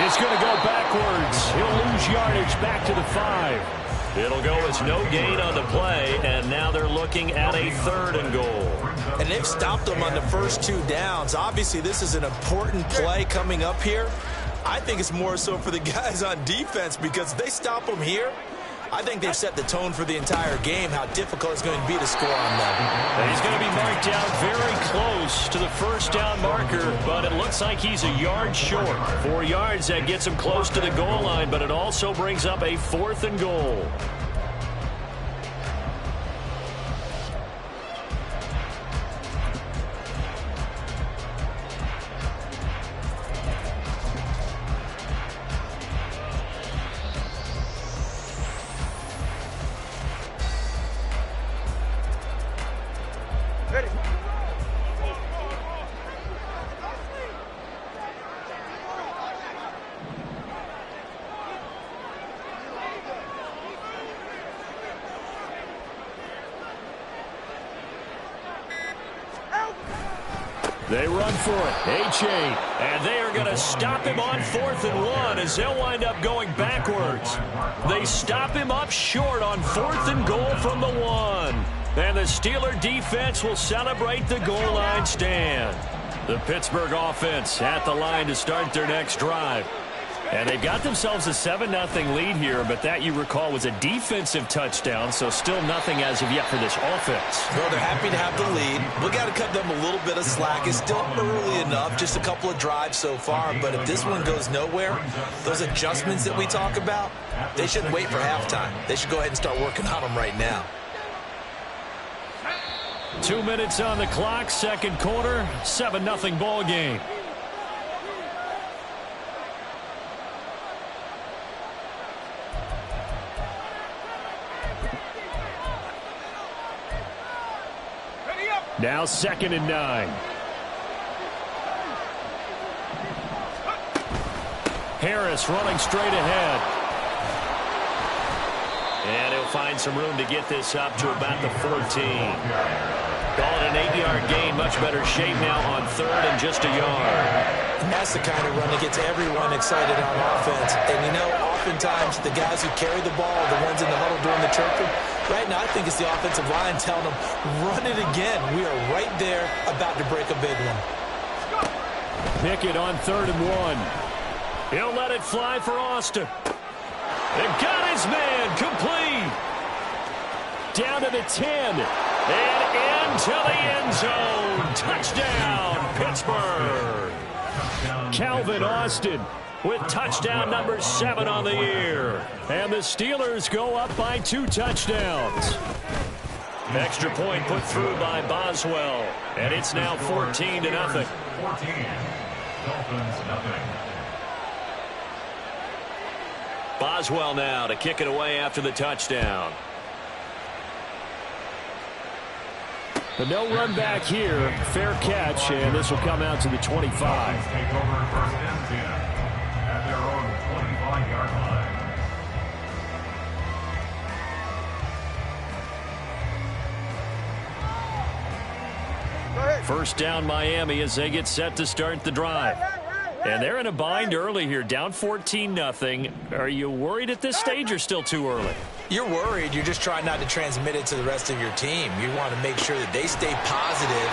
is going to go backwards. He'll lose yardage back to the 5. It'll go as no gain on the play, and now they're looking at a 3rd and goal. And they've stopped them on the first 2 downs. Obviously, this is an important play coming up here. I think it's more so for the guys on defense because if they stop them here, I think they've set the tone for the entire game, how difficult it's going to be to score on them. And he's going to be marked down very close to the first down marker, but it looks like he's a yard short. 4 yards, that gets him close to the goal line, but it also brings up a 4th and goal. Ready. They run for it. Achane. And they are going to stop him on 4th and 1 as they'll wind up going backwards. They stop him up short on 4th and goal from the 1. And the Steeler defense will celebrate the goal line stand. The Pittsburgh offense at the line to start their next drive. And they've got themselves a 7-0 lead here, but that, you recall, was a defensive touchdown, so still nothing as of yet for this offense. Well, they're happy to have the lead. We got to cut them a little bit of slack. It's still early enough, just a couple of drives so far, but if this one goes nowhere, those adjustments that we talk about, they shouldn't wait for halftime. They should go ahead and start working on them right now. 2 minutes on the clock, second quarter, 7-0 ball game. Now 2nd and 9. Harris running straight ahead. And he'll find some room to get this up to about the 14. Call it an 8-yard gain. Much better shape now on 3rd and just a yard. And that's the kind of run that gets everyone excited on offense. And, you know, oftentimes the guys who carry the ball are the ones in the huddle doing the chirping. Right now, I think it's the offensive line telling them, run it again. We are right there about to break a big one. Pickett on 3rd and 1. He'll let it fly for Austin. And got his man complete. Down to the 10. And into the end zone. Touchdown, Pittsburgh. Calvin Austin with touchdown number 7 on the year. And the Steelers go up by 2 touchdowns. Extra point put through by Boswell. And it's now 14-0. 14. Dolphins, nothing. Boswell now to kick it away after the touchdown. But no run back here. Fair catch, and this will come out to the 25. Take over first and 10 at their own 25-yard line. First down Miami as they get set to start the drive. And they're in a bind early here, down 14-0. Are you worried at this stage or still too early? You're worried. You're just trying not to transmit it to the rest of your team. You want to make sure that they stay positive,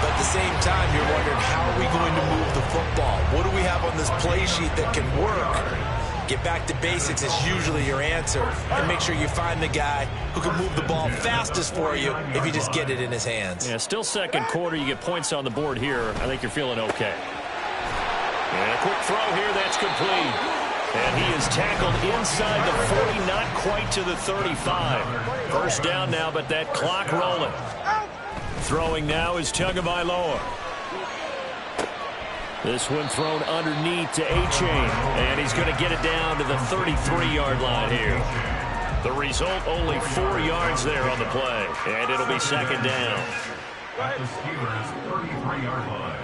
but at the same time, you're wondering, how are we going to move the football? What do we have on this play sheet that can work? Get back to basics is usually your answer, and make sure you find the guy who can move the ball fastest for you if you just get it in his hands. Yeah, still second quarter. You get points on the board here. I think you're feeling okay. And a quick throw here, that's complete. And he is tackled inside the 40, not quite to the 35. First down now, but that clock rolling. Throwing now is Tagovailoa. This one thrown underneath to A-Chain, and he's going to get it down to the 33-yard line here. The result, only 4 yards there on the play, and it'll be second down. At the Steelers' 33-yard line.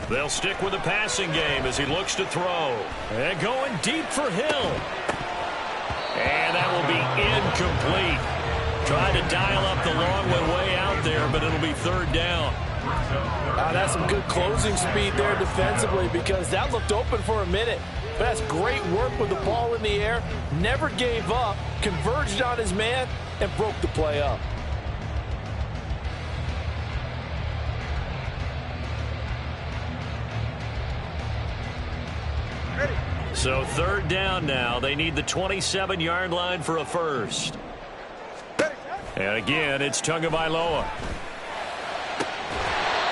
They'll stick with the passing game as he looks to throw. And going deep for Hill. And that will be incomplete. Tried to dial up the long one way out there, but it'll be third down. That's some good closing speed there defensively, because that looked open for a minute. But that's great work with the ball in the air. Never gave up, converged on his man, and broke the play up. So third down now. They need the 27-yard line for a first. And again, it's Tagovailoa.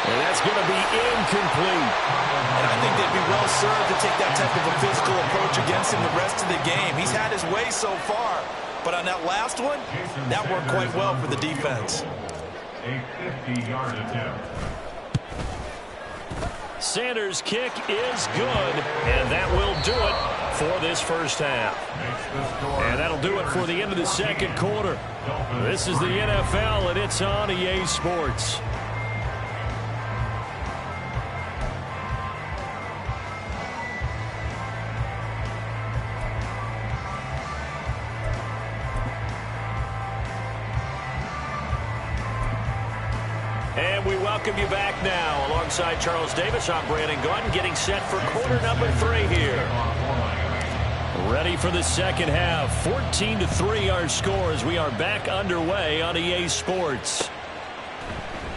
And that's going to be incomplete. And I think they'd be well served to take that type of a physical approach against him the rest of the game. He's had his way so far. But on that last one, that worked quite well for the defense. A 50-yard attempt. Sanders' kick is good, and that will do it for this first half. And that'll do it for the end of the second quarter. This is the NFL, and it's on EA Sports. And we welcome you back now. Alongside Charles Davis, I'm Brandon Gaudin, getting set for quarter number 3 here. Ready for the second half. 14-3 our score as we are back underway on EA Sports.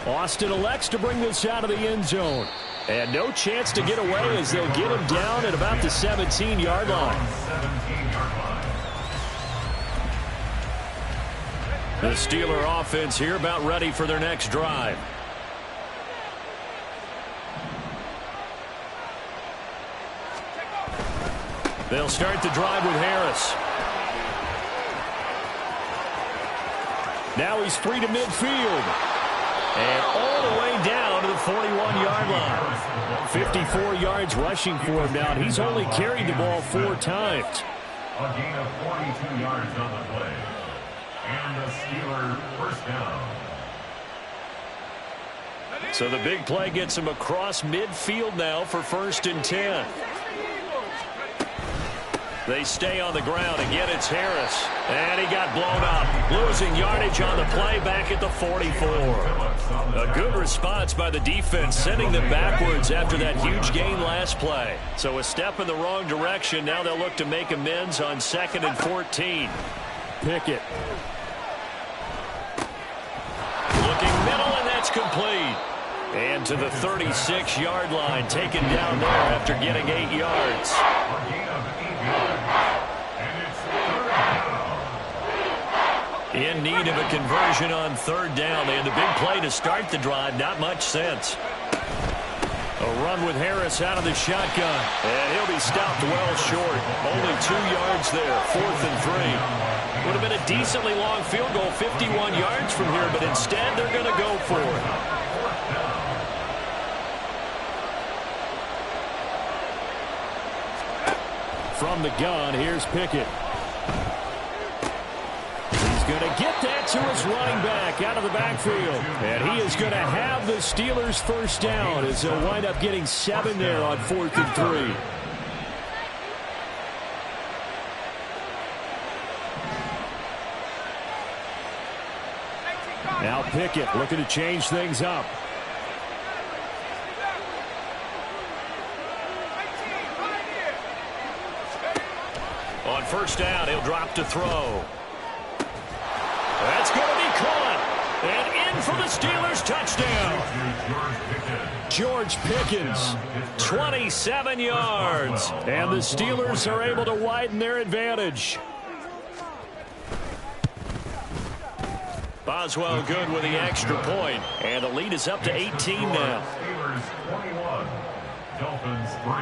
Austin elects to bring this out of the end zone. And no chance to get away as they'll get him down at about the 17-yard line. The Steeler offense here about ready for their next drive. They'll start the drive with Harris. Now he's free to midfield. And all the way down to the 41-yard line. 54 yards rushing for him now. He's only carried the ball 4 times. A gain of 42 yards on the play. And the Steelers first down. So the big play gets him across midfield now for first and 10. They stay on the ground. Again, it's Harris. And he got blown up. Losing yardage on the play back at the 44. A good response by the defense, sending them backwards after that huge gain last play. So a step in the wrong direction. Now they'll look to make amends on 2nd and 14. Pickett. Looking middle, and that's complete. And to the 36-yard line, taken down there after getting 8 yards. In need of a conversion on third down. They had the big play to start the drive. Not much sense. A run with Harris out of the shotgun. And he'll be stopped well short. Only 2 yards there. 4th and 3. Would have been a decently long field goal, 51 yards from here, but instead they're going to go for it. From the gun, here's Pickett. He's Going to get that to his running back out of the backfield. And he is going to have the Steelers first down as they'll wind up getting 7 there on 4th and 3. Now Pickett looking to change things up. On first down, he'll drop to throw. That's going to be caught. And in for the Steelers touchdown. George Pickens, 27 yards. And the Steelers are able to widen their advantage. Boswell good with the extra point. And the lead is up to 18 now. Steelers 21, Dolphins 3.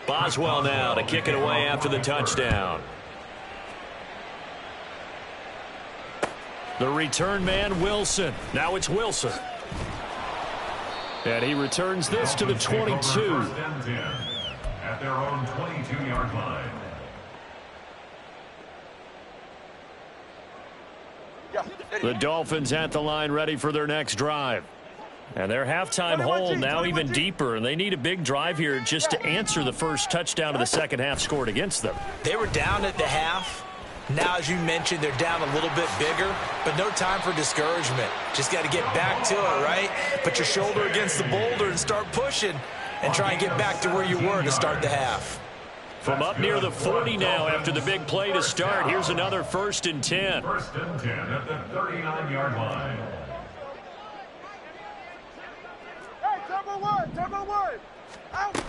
Boswell now to kick it away after the touchdown. The return man, Wilson. Now it's Wilson. And he returns this to the 22. At their own 22-yard line. The Dolphins at the line ready for their next drive. And their halftime hole now even deeper, and they need a big drive here just to answer the first touchdown of the second half scored against them. They were down at the half. Now, as you mentioned, they're down a little bit bigger, but no time for discouragement. Just got to get back to it, right? Put your shoulder against the boulder and start pushing and try and get back to where you were to start the half. From up near the 40 now after the big play to start, here's another 1st and 10. 1st and 10 at the 39-yard line. Turbo one. Out.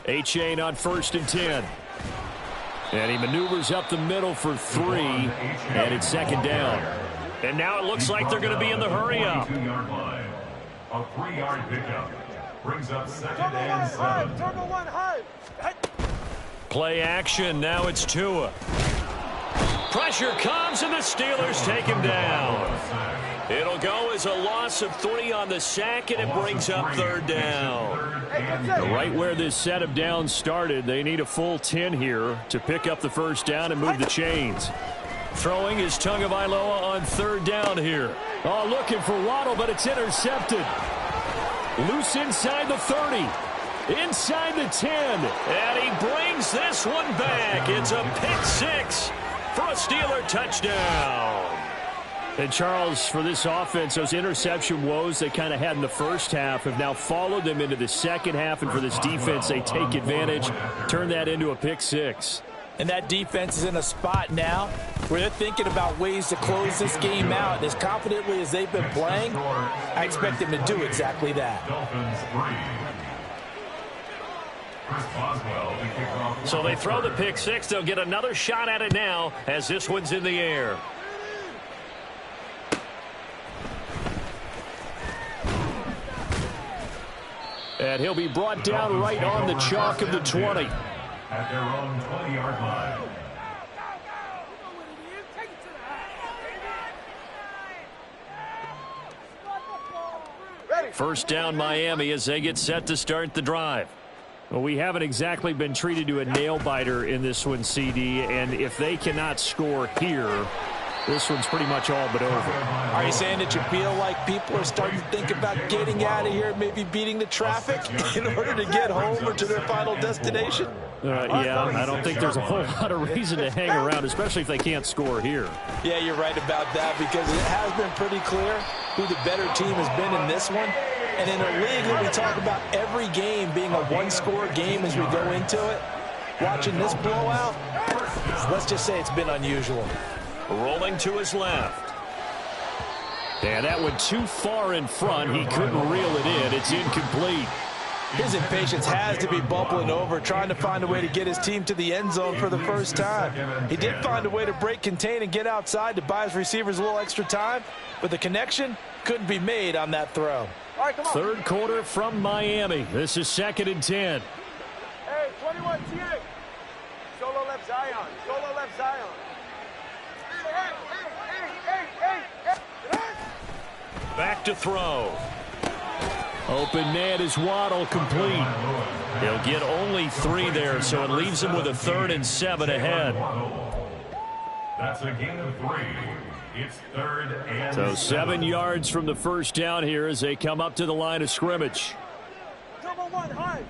A-Chain on 1st and 10. And he maneuvers up the middle for 3, and it's 2nd down. And now it looks like they're going to be in the hurry-up. 22-yard line. A 3-yard pickup brings up 2nd and 7. Turbo one high. Play action. Now it's Tua. Pressure comes, and the Steelers take him down. It'll go as a loss of 3 on the sack, and it brings up 3rd down. Right where this set of downs started, they need a full 10 here to pick up the first down and move the chains. Throwing is Tagovailoa on 3rd down here. Oh, looking for Waddle, but it's intercepted. Loose inside the 30. Inside the 10. And he brings this one back. It's a pick 6 for a Steeler touchdown. And, Charles, for this offense, those interception woes they kind of had in the first half have now followed them into the second half. And for this defense, they take advantage, turn that into a pick 6. And that defense is in a spot now where they're thinking about ways to close this game out. And as confidently as they've been playing, I expect them to do exactly that. Dolphins 3. So they throw the pick 6. They'll get another shot at it now as this one's in the air. And he'll be brought down right on the chalk of the 20. At their own 20-yard line. First down Miami as they get set to start the drive. Well, we haven't exactly been treated to a nail-biter in this one, CD, and if they cannot score here, this one's pretty much all but over. Are you saying that you feel like people are starting to think about getting out of here, maybe beating the traffic in order to get home or to their final destination? Yeah, I don't think there's a whole lot of reason to hang around, especially if they can't score here. Yeah, you're right about that because it has been pretty clear who the better team has been in this one. And in a league where we talk about every game being a one-score game as we go into it, watching this blowout, let's just say it's been unusual. Rolling to his left. And that went too far in front. He couldn't reel it in. It's incomplete. His impatience has to be bubbling over, trying to find a way to get his team to the end zone for the first time. He did find a way to break contain and get outside to buy his receivers a little extra time, but the connection couldn't be made on that throw. All right, come on. Third quarter from Miami. This is 2nd and 10. Hey, 21 TA. Solo left Zion. Solo left Zion. Back to throw. Open man is Waddle, complete. He'll get only 3 there, so it leaves him with a 3rd and 7 ahead. That's a gain of 3. It's 3rd and So 7 yards from the first down here as they come up to the line of scrimmage. Double one, high.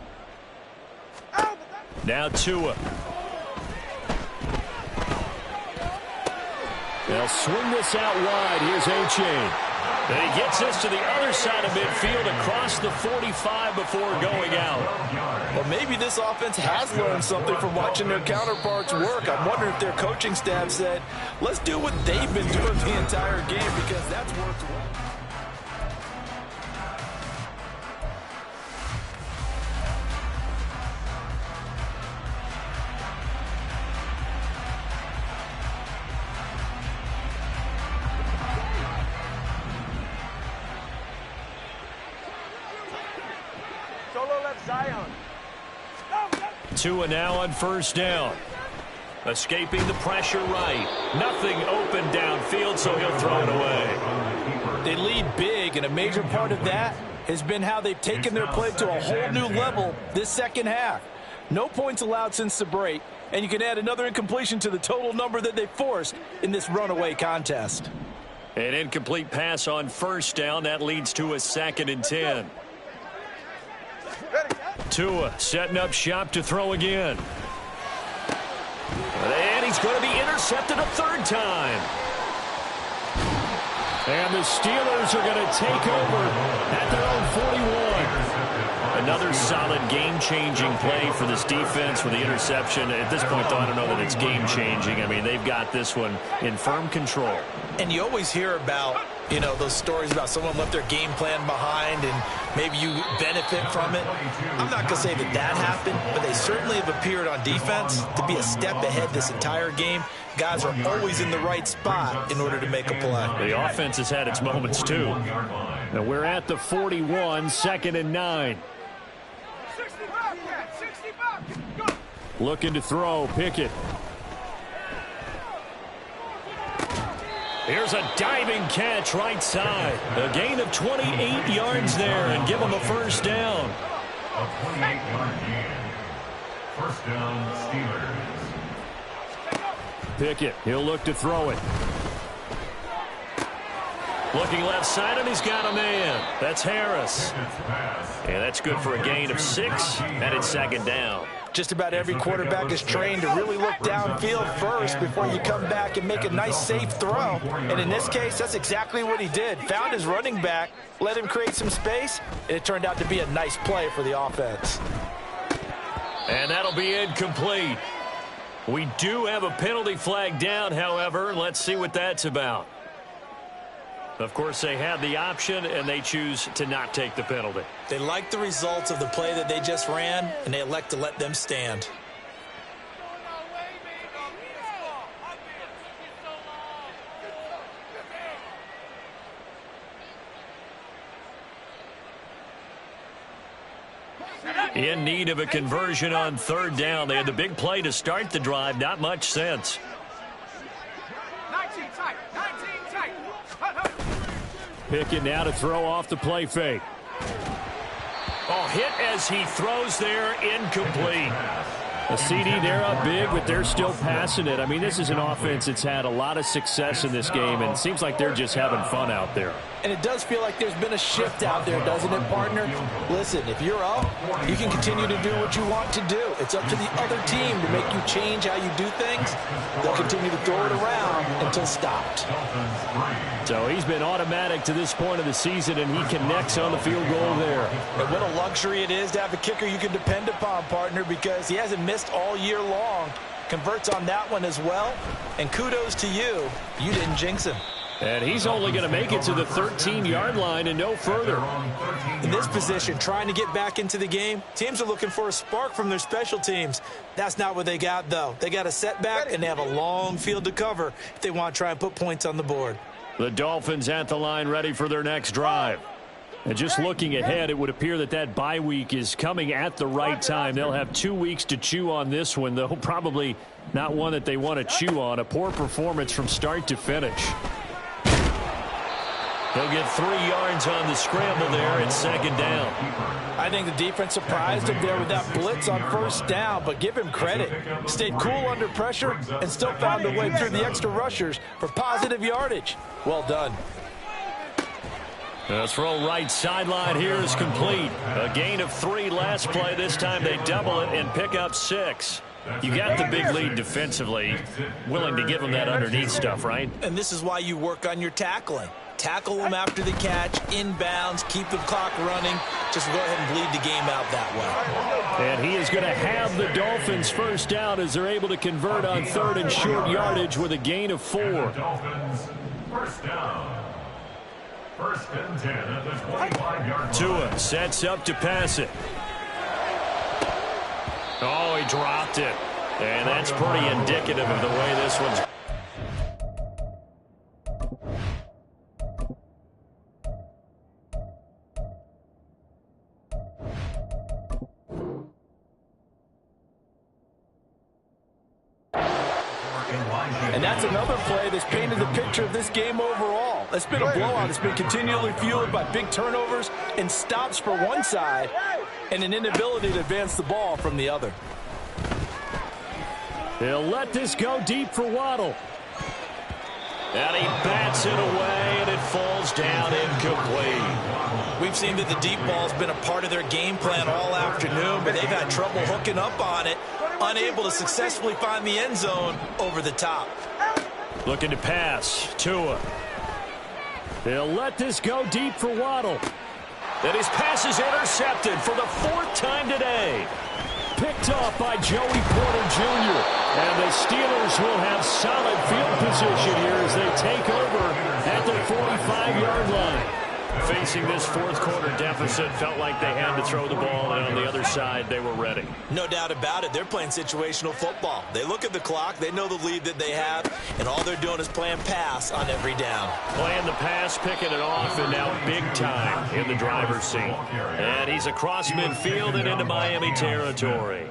Now Tua. They'll swing this out wide. Here's A-Chain. And he gets this to the other side of midfield across the 45 before going out. Well, maybe this offense has learned something from watching their counterparts work. I'm wondering if their coaching staff said, let's do what they've been doing the entire game, because that's worked well. Solo left Zion. Tua now on first down. Escaping the pressure right. Nothing open downfield, so he'll throw it away. They lead big, and a major part of that has been how they've taken their play to a whole new level this second half. No points allowed since the break, and you can add another incompletion to the total number that they forced in this runaway contest. An incomplete pass on first down. That leads to a 2nd and 10. Tua setting up shop to throw again. And he's going to be intercepted a 3rd time. And the Steelers are going to take over at their own 41. Another solid game-changing play for this defense with the interception. At this point, though, I don't know that it's game-changing. I mean, they've got this one in firm control. And you always hear about, you know, those stories about someone left their game plan behind and maybe you benefit from it. I'm not going to say that that happened, but they certainly have appeared on defense to be a step ahead this entire game. Guys are always in the right spot in order to make a play. The offense has had its moments, too. Now we're at the 41, 2nd and 9. 65. Go. Looking to throw, Pickett. Here's a diving catch right side. A gain of 28 yards there and give them a first down. A 28-yard gain. First down, Steelers. Pickett, he'll look to throw it. Looking left side, and he's got a man. That's Harris. Yeah, that's good for a gain of 6, and it's 2nd down. Just about every quarterback is trained to really look downfield first before you come back and make a nice, safe throw. And in this case, that's exactly what he did. Found his running back, let him create some space, and it turned out to be a nice play for the offense. And that'll be incomplete. We do have a penalty flag down, however. Let's see what that's about. Of course, they had the option, and they choose to not take the penalty. They like the results of the play that they just ran, and they elect to let them stand. In need of a conversion on 3rd down. They had the big play to start the drive. Not much sense. 19 tight. 19 tight. Pickett now to throw off the play fake. Oh, hit as he throws there, incomplete. A CD, they're up big, but they're still passing it. I mean, this is an offense that's had a lot of success in this game, and it seems like they're just having fun out there. And it does feel like there's been a shift out there, doesn't it, partner? Listen, if you're up, you can continue to do what you want to do. It's up to the other team to make you change how you do things. They'll continue to throw it around until stopped. So he's been automatic to this point of the season, and he connects on the field goal there. And what a luxury it is to have a kicker you can depend upon, partner, because he hasn't missed all year long. Converts on that one as well. And kudos to you. You didn't jinx him. And he's only going to make it to the 13-yard line and no further. In this position, trying to get back into the game, teams are looking for a spark from their special teams. That's not what they got, though. They got a setback, and they have a long field to cover if they want to try and put points on the board. The Dolphins at the line ready for their next drive. And just looking ahead, it would appear that that bye week is coming at the right time. They'll have 2 weeks to chew on this one, though probably not one that they want to chew on. A poor performance from start to finish. He'll get 3 yards on the scramble there at second down. I think the defense surprised him there with that blitz on first down, but give him credit. Stayed cool under pressure and still found a way through the extra rushers for positive yardage. Well done. The throw right sideline here is complete. A gain of 3 last play. This time they double it and pick up 6. You got the big lead defensively. Willing to give them that underneath stuff, right? And this is why you work on your tackling. Tackle them after the catch, inbounds, keep the clock running. Just go ahead and bleed the game out that way. And he is going to have the Dolphins first down as they're able to convert on 3rd and short yardage with a gain of 4. Dolphins, first down. 1st and 10 at the 25-yard line. Tua sets up to pass it. Oh, he dropped it. And that's pretty indicative of the way this one's. And that's another play that's painted the picture of this game overall. It's been a blowout. It's been continually fueled by big turnovers and stops for one side and an inability to advance the ball from the other. He'll let this go deep for Waddle. And he bats it away, and it falls down incomplete. We've seen that the deep ball's been a part of their game plan all afternoon, but they've had trouble hooking up on it, unable to successfully find the end zone over the top. Looking to pass. Tua. He'll let this go deep for Waddle. And his pass is intercepted for the 4th time today. Picked off by Joey Porter Jr. And the Steelers will have solid field position here as they take over at their 45-yard line. Facing this 4th quarter deficit, felt like they had to throw the ball, and on the other side, they were ready. No doubt about it. They're playing situational football. They look at the clock, they know the lead that they have, and all they're doing is playing pass on every down. Playing the pass, picking it off, and now big time in the driver's seat. And he's across midfield and into Miami territory.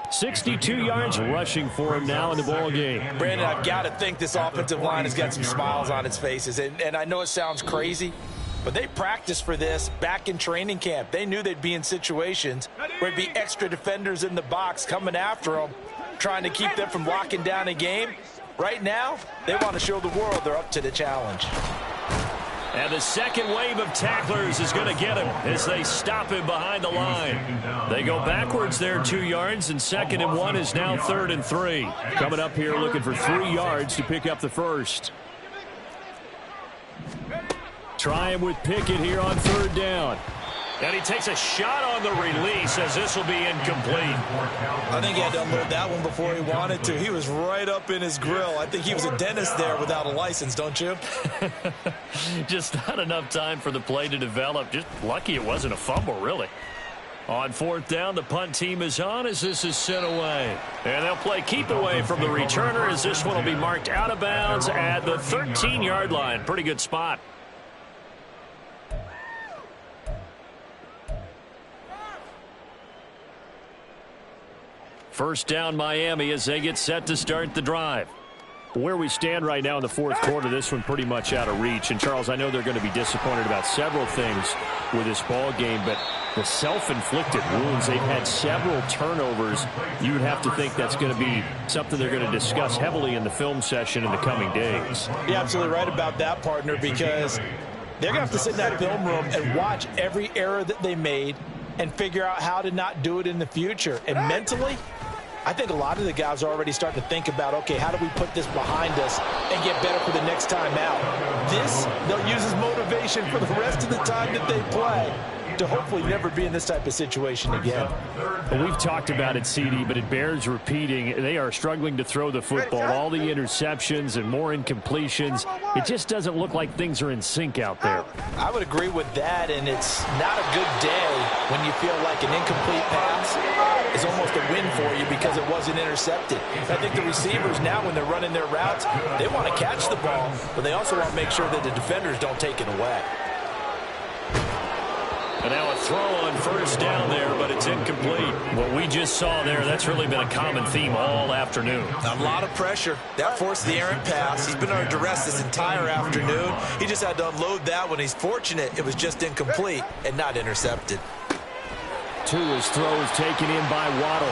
62 yards rushing for him now in the ball game. Brandon, I've got to think this offensive line has got some smiles on its faces, and I know it sounds crazy, but they practiced for this back in training camp. They knew they'd be in situations where there'd be extra defenders in the box coming after them, trying to keep them from locking down a game. Right now, they want to show the world they're up to the challenge. And the second wave of tacklers is going to get him as they stop him behind the line. They go backwards there 2 yards, and 2nd and 1 is now 3rd and 3. Coming up here looking for 3 yards to pick up the first. Trying with Pickett here on 3rd down. And he takes a shot on the release as this will be incomplete. I think he had to unload that one before he wanted to. He was right up in his grill. I think he was a dentist there without a license, don't you? Just not enough time for the play to develop. Just lucky it wasn't a fumble, really. On 4th down, the punt team is on as this is sent away. And they'll play keep away from the returner as this one will be marked out of bounds at the 13-yard line. Pretty good spot. First down Miami as they get set to start the drive. Where we stand right now in the 4th quarter, this one pretty much out of reach. And, Charles, I know they're going to be disappointed about several things with this ball game, but the self-inflicted wounds, they've had several turnovers. You would have to think that's going to be something they're going to discuss heavily in the film session in the coming days. You're absolutely right about that, partner, because they're going to have to sit in that film room and watch every error that they made and figure out how to not do it in the future. And mentally, I think a lot of the guys are already starting to think about, okay, how do we put this behind us and get better for the next time out? This, they'll use as motivation for the rest of the time that they play to hopefully never be in this type of situation again. Well, we've talked about it, CD, but it bears repeating. They are struggling to throw the football. All the interceptions and more incompletions. It just doesn't look like things are in sync out there. I would agree with that, and it's not a good day when you feel like an incomplete pass is almost a win for you because it wasn't intercepted. I think the receivers now, when they're running their routes, they want to catch the ball, but they also want to make sure that the defenders don't take it away. And now a throw on first down there, but it's incomplete. What we just saw there, that's really been a common theme all afternoon. A lot of pressure. That forced the errant pass. He's been under duress this entire afternoon. He just had to unload that one. He's fortunate it was just incomplete and not intercepted. Tua's throw is taken in by Waddle.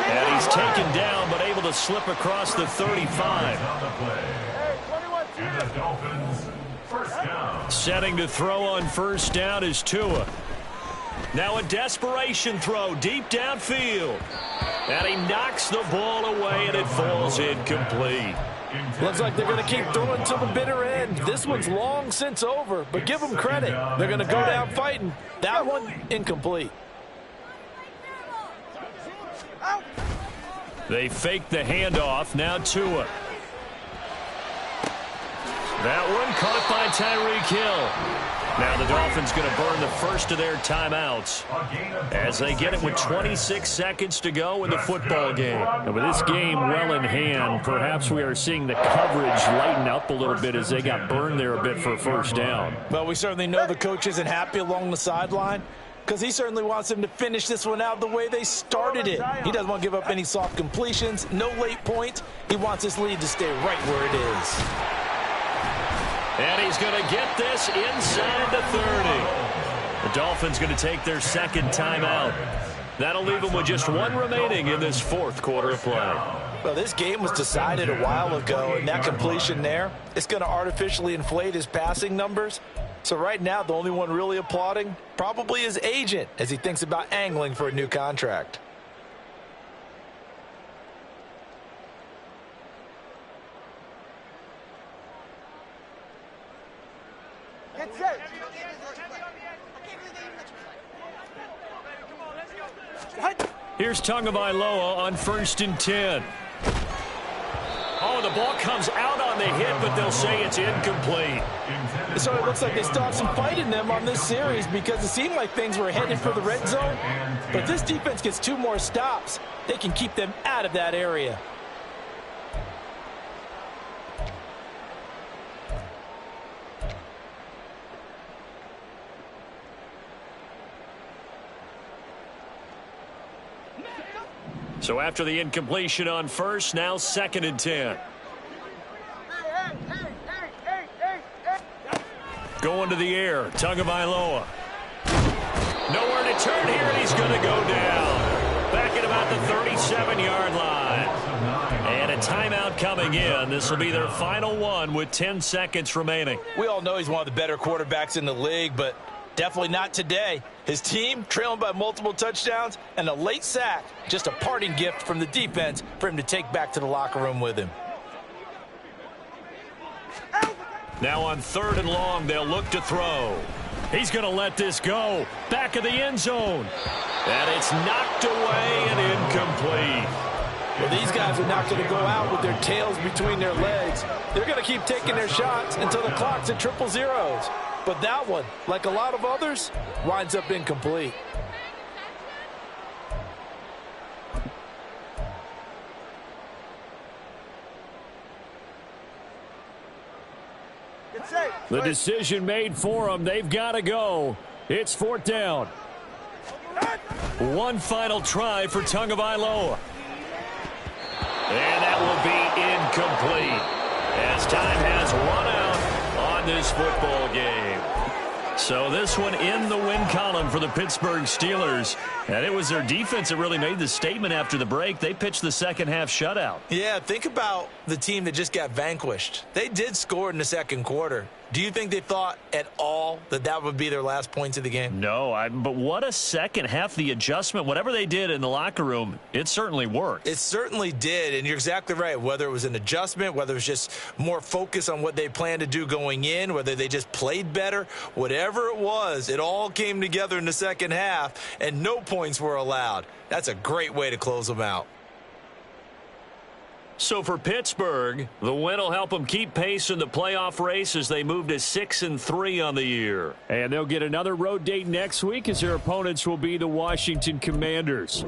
And he's taken down, but able to slip across the 35. And the Dolphins, first down. Setting to throw on first down is Tua. Now a desperation throw deep downfield. And he knocks the ball away, and it falls incomplete. Looks like they're going to keep throwing to the bitter end. This one's long since over, but give them credit. They're going to go down fighting. That one, incomplete. They fake the handoff. Now Tua. That one caught by Tyreek Hill. Now the Dolphins going to burn the first of their timeouts as they get it with 26 seconds to go in the football game. And with this game well in hand, perhaps we are seeing the coverage lighten up a little bit as they got burned there a bit for first down. Well, we certainly know the coach isn't happy along the sideline because he certainly wants them to finish this one out the way they started it. He doesn't want to give up any soft completions, no late points. He wants his lead to stay right where it is. And he's going to get this inside the 30. The Dolphins going to take their second timeout. That'll leave them with just one remaining in this fourth quarter of play. Well, this game was decided a while ago, and that completion there, it's going to artificially inflate his passing numbers. So right now, the only one really applauding probably his agent as he thinks about angling for a new contract. Get set. Here's Tagovailoa on 1st and 10. Oh, the ball comes out on the hit, but they'll say it's incomplete. So it looks like they still have some fight in them on this series because it seemed like things were headed for the red zone. But if this defense gets 2 more stops, they can keep them out of that area. So after the incompletion on first, now 2nd and 10. Going to the air, Tagovailoa. Nowhere to turn here, and he's going to go down. Back at about the 37-yard line. And a timeout coming in. This will be their final one with 10 seconds remaining. We all know he's one of the better quarterbacks in the league, but definitely not today. His team trailing by multiple touchdowns and a late sack. Just a parting gift from the defense for him to take back to the locker room with him. Now on 3rd and long, they'll look to throw. He's going to let this go. Back of the end zone. And it's knocked away and incomplete. Well, these guys are not going to go out with their tails between their legs. They're going to keep taking their shots until the clock's at 000. But that one, like a lot of others, winds up incomplete. The decision made for them. They've got to go. It's 4th down. One final try for Tagovailoa. And that will be incomplete as time has run out on this football game. So this one in the win column for the Pittsburgh Steelers. And it was their defense that really made the statement after the break. They pitched the second half shutout. Yeah, think about the team that just got vanquished. They did score in the second quarter. Do you think they thought at all that that would be their last points of the game? No, but what a second half. The adjustment, whatever they did in the locker room, it certainly worked. It certainly did, and you're exactly right. Whether it was an adjustment, whether it was just more focus on what they planned to do going in, whether they just played better, whatever it was, it all came together in the second half, and no points were allowed. That's a great way to close them out. So for Pittsburgh, the win will help them keep pace in the playoff race as they move to 6-3 on the year. And they'll get another road date next week as their opponents will be the Washington Commanders.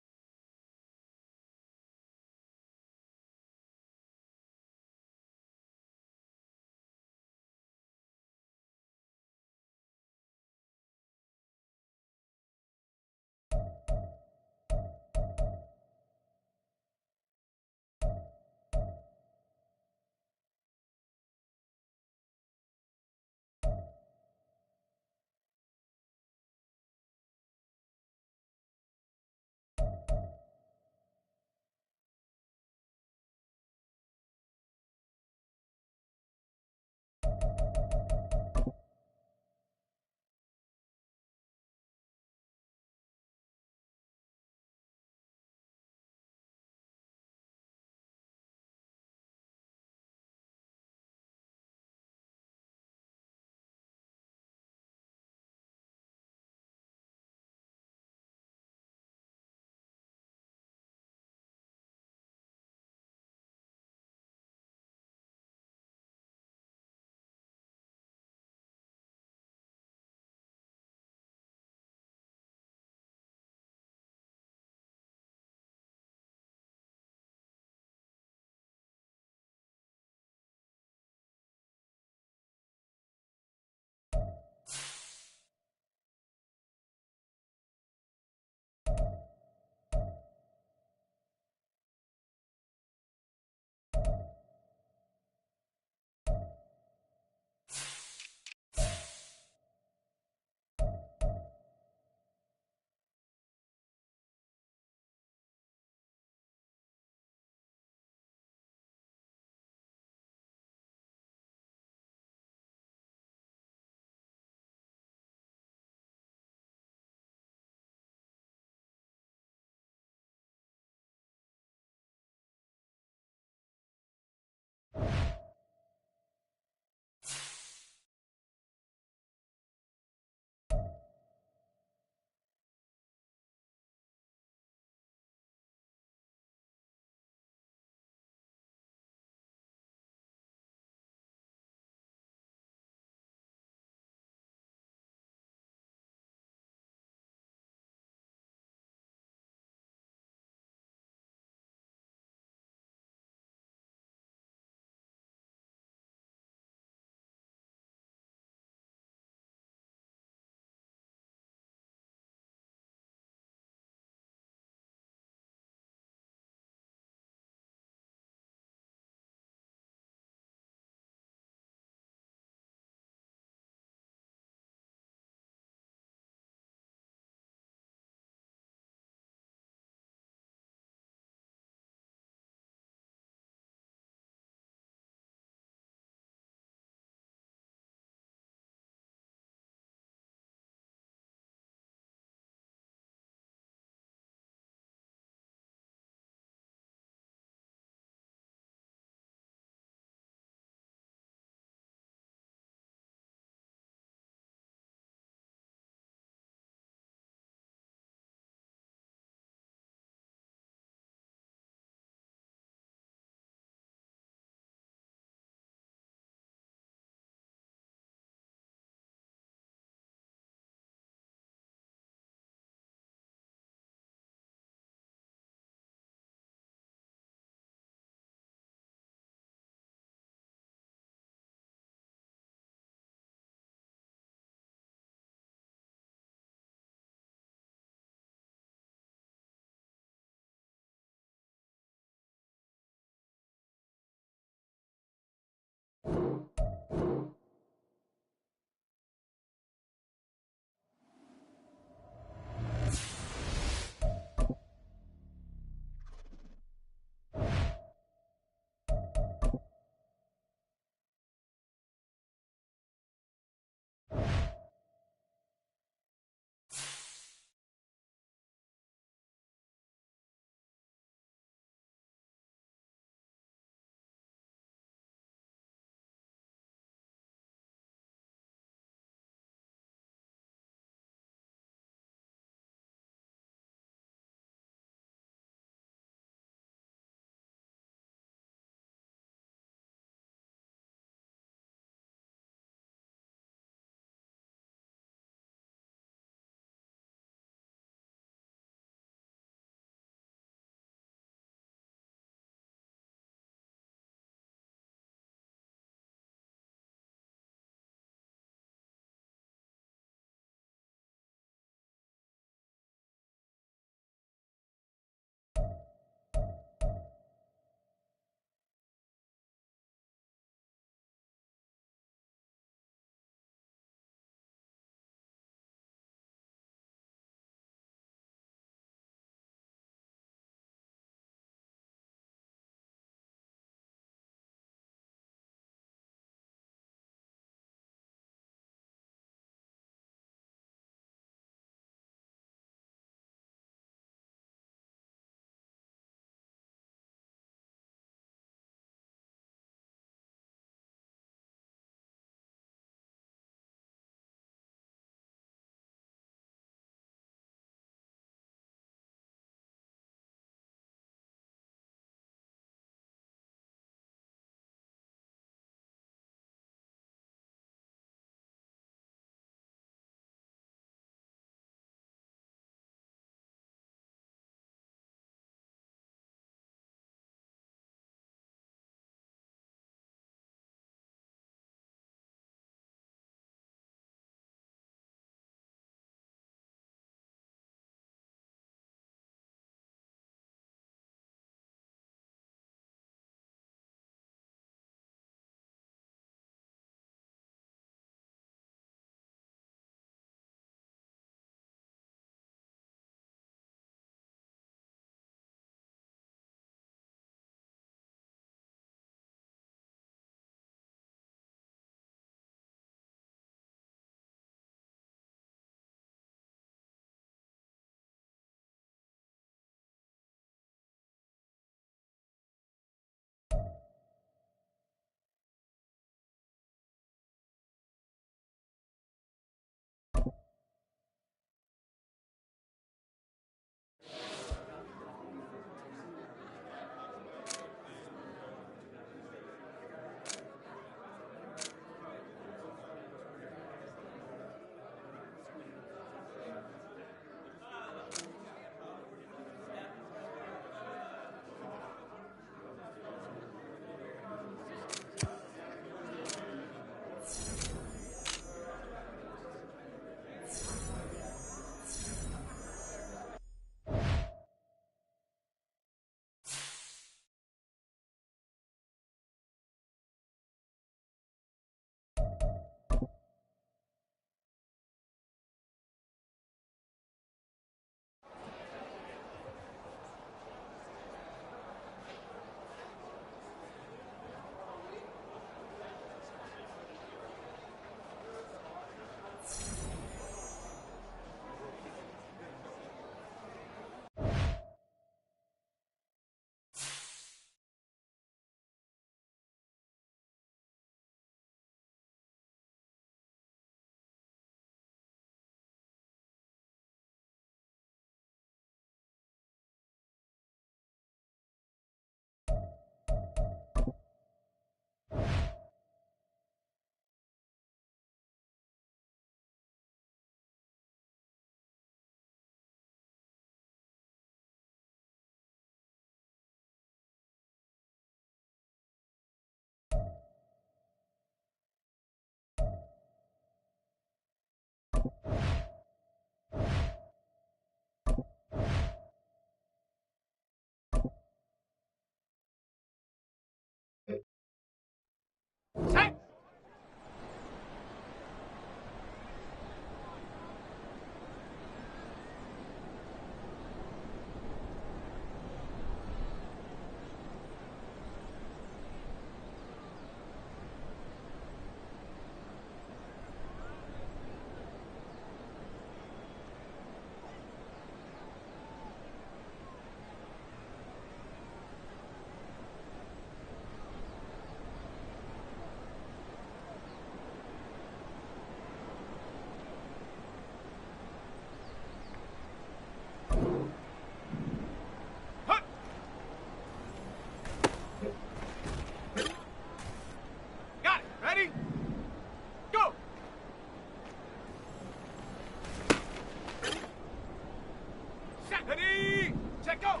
Set. Ready. Set, go.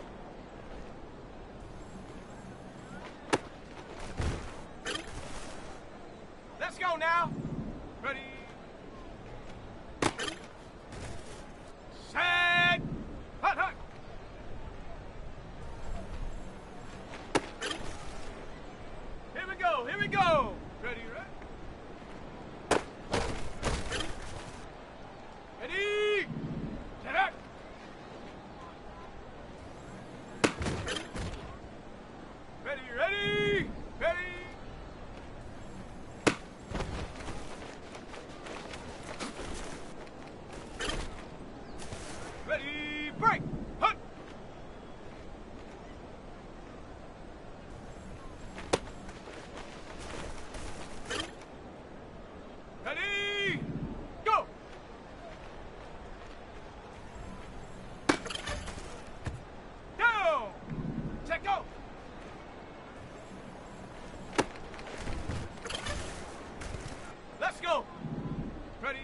Let's go now. Ready. Set. Hut, hut. Here we go. Here we go. Ready, right? Ready. Set up. Ready, ready. Ready. Ready, break! Hut! Ready, go! Down! Check, go! Let's go! Ready?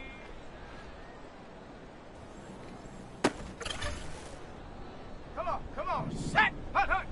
Come on, set! Hut, hut!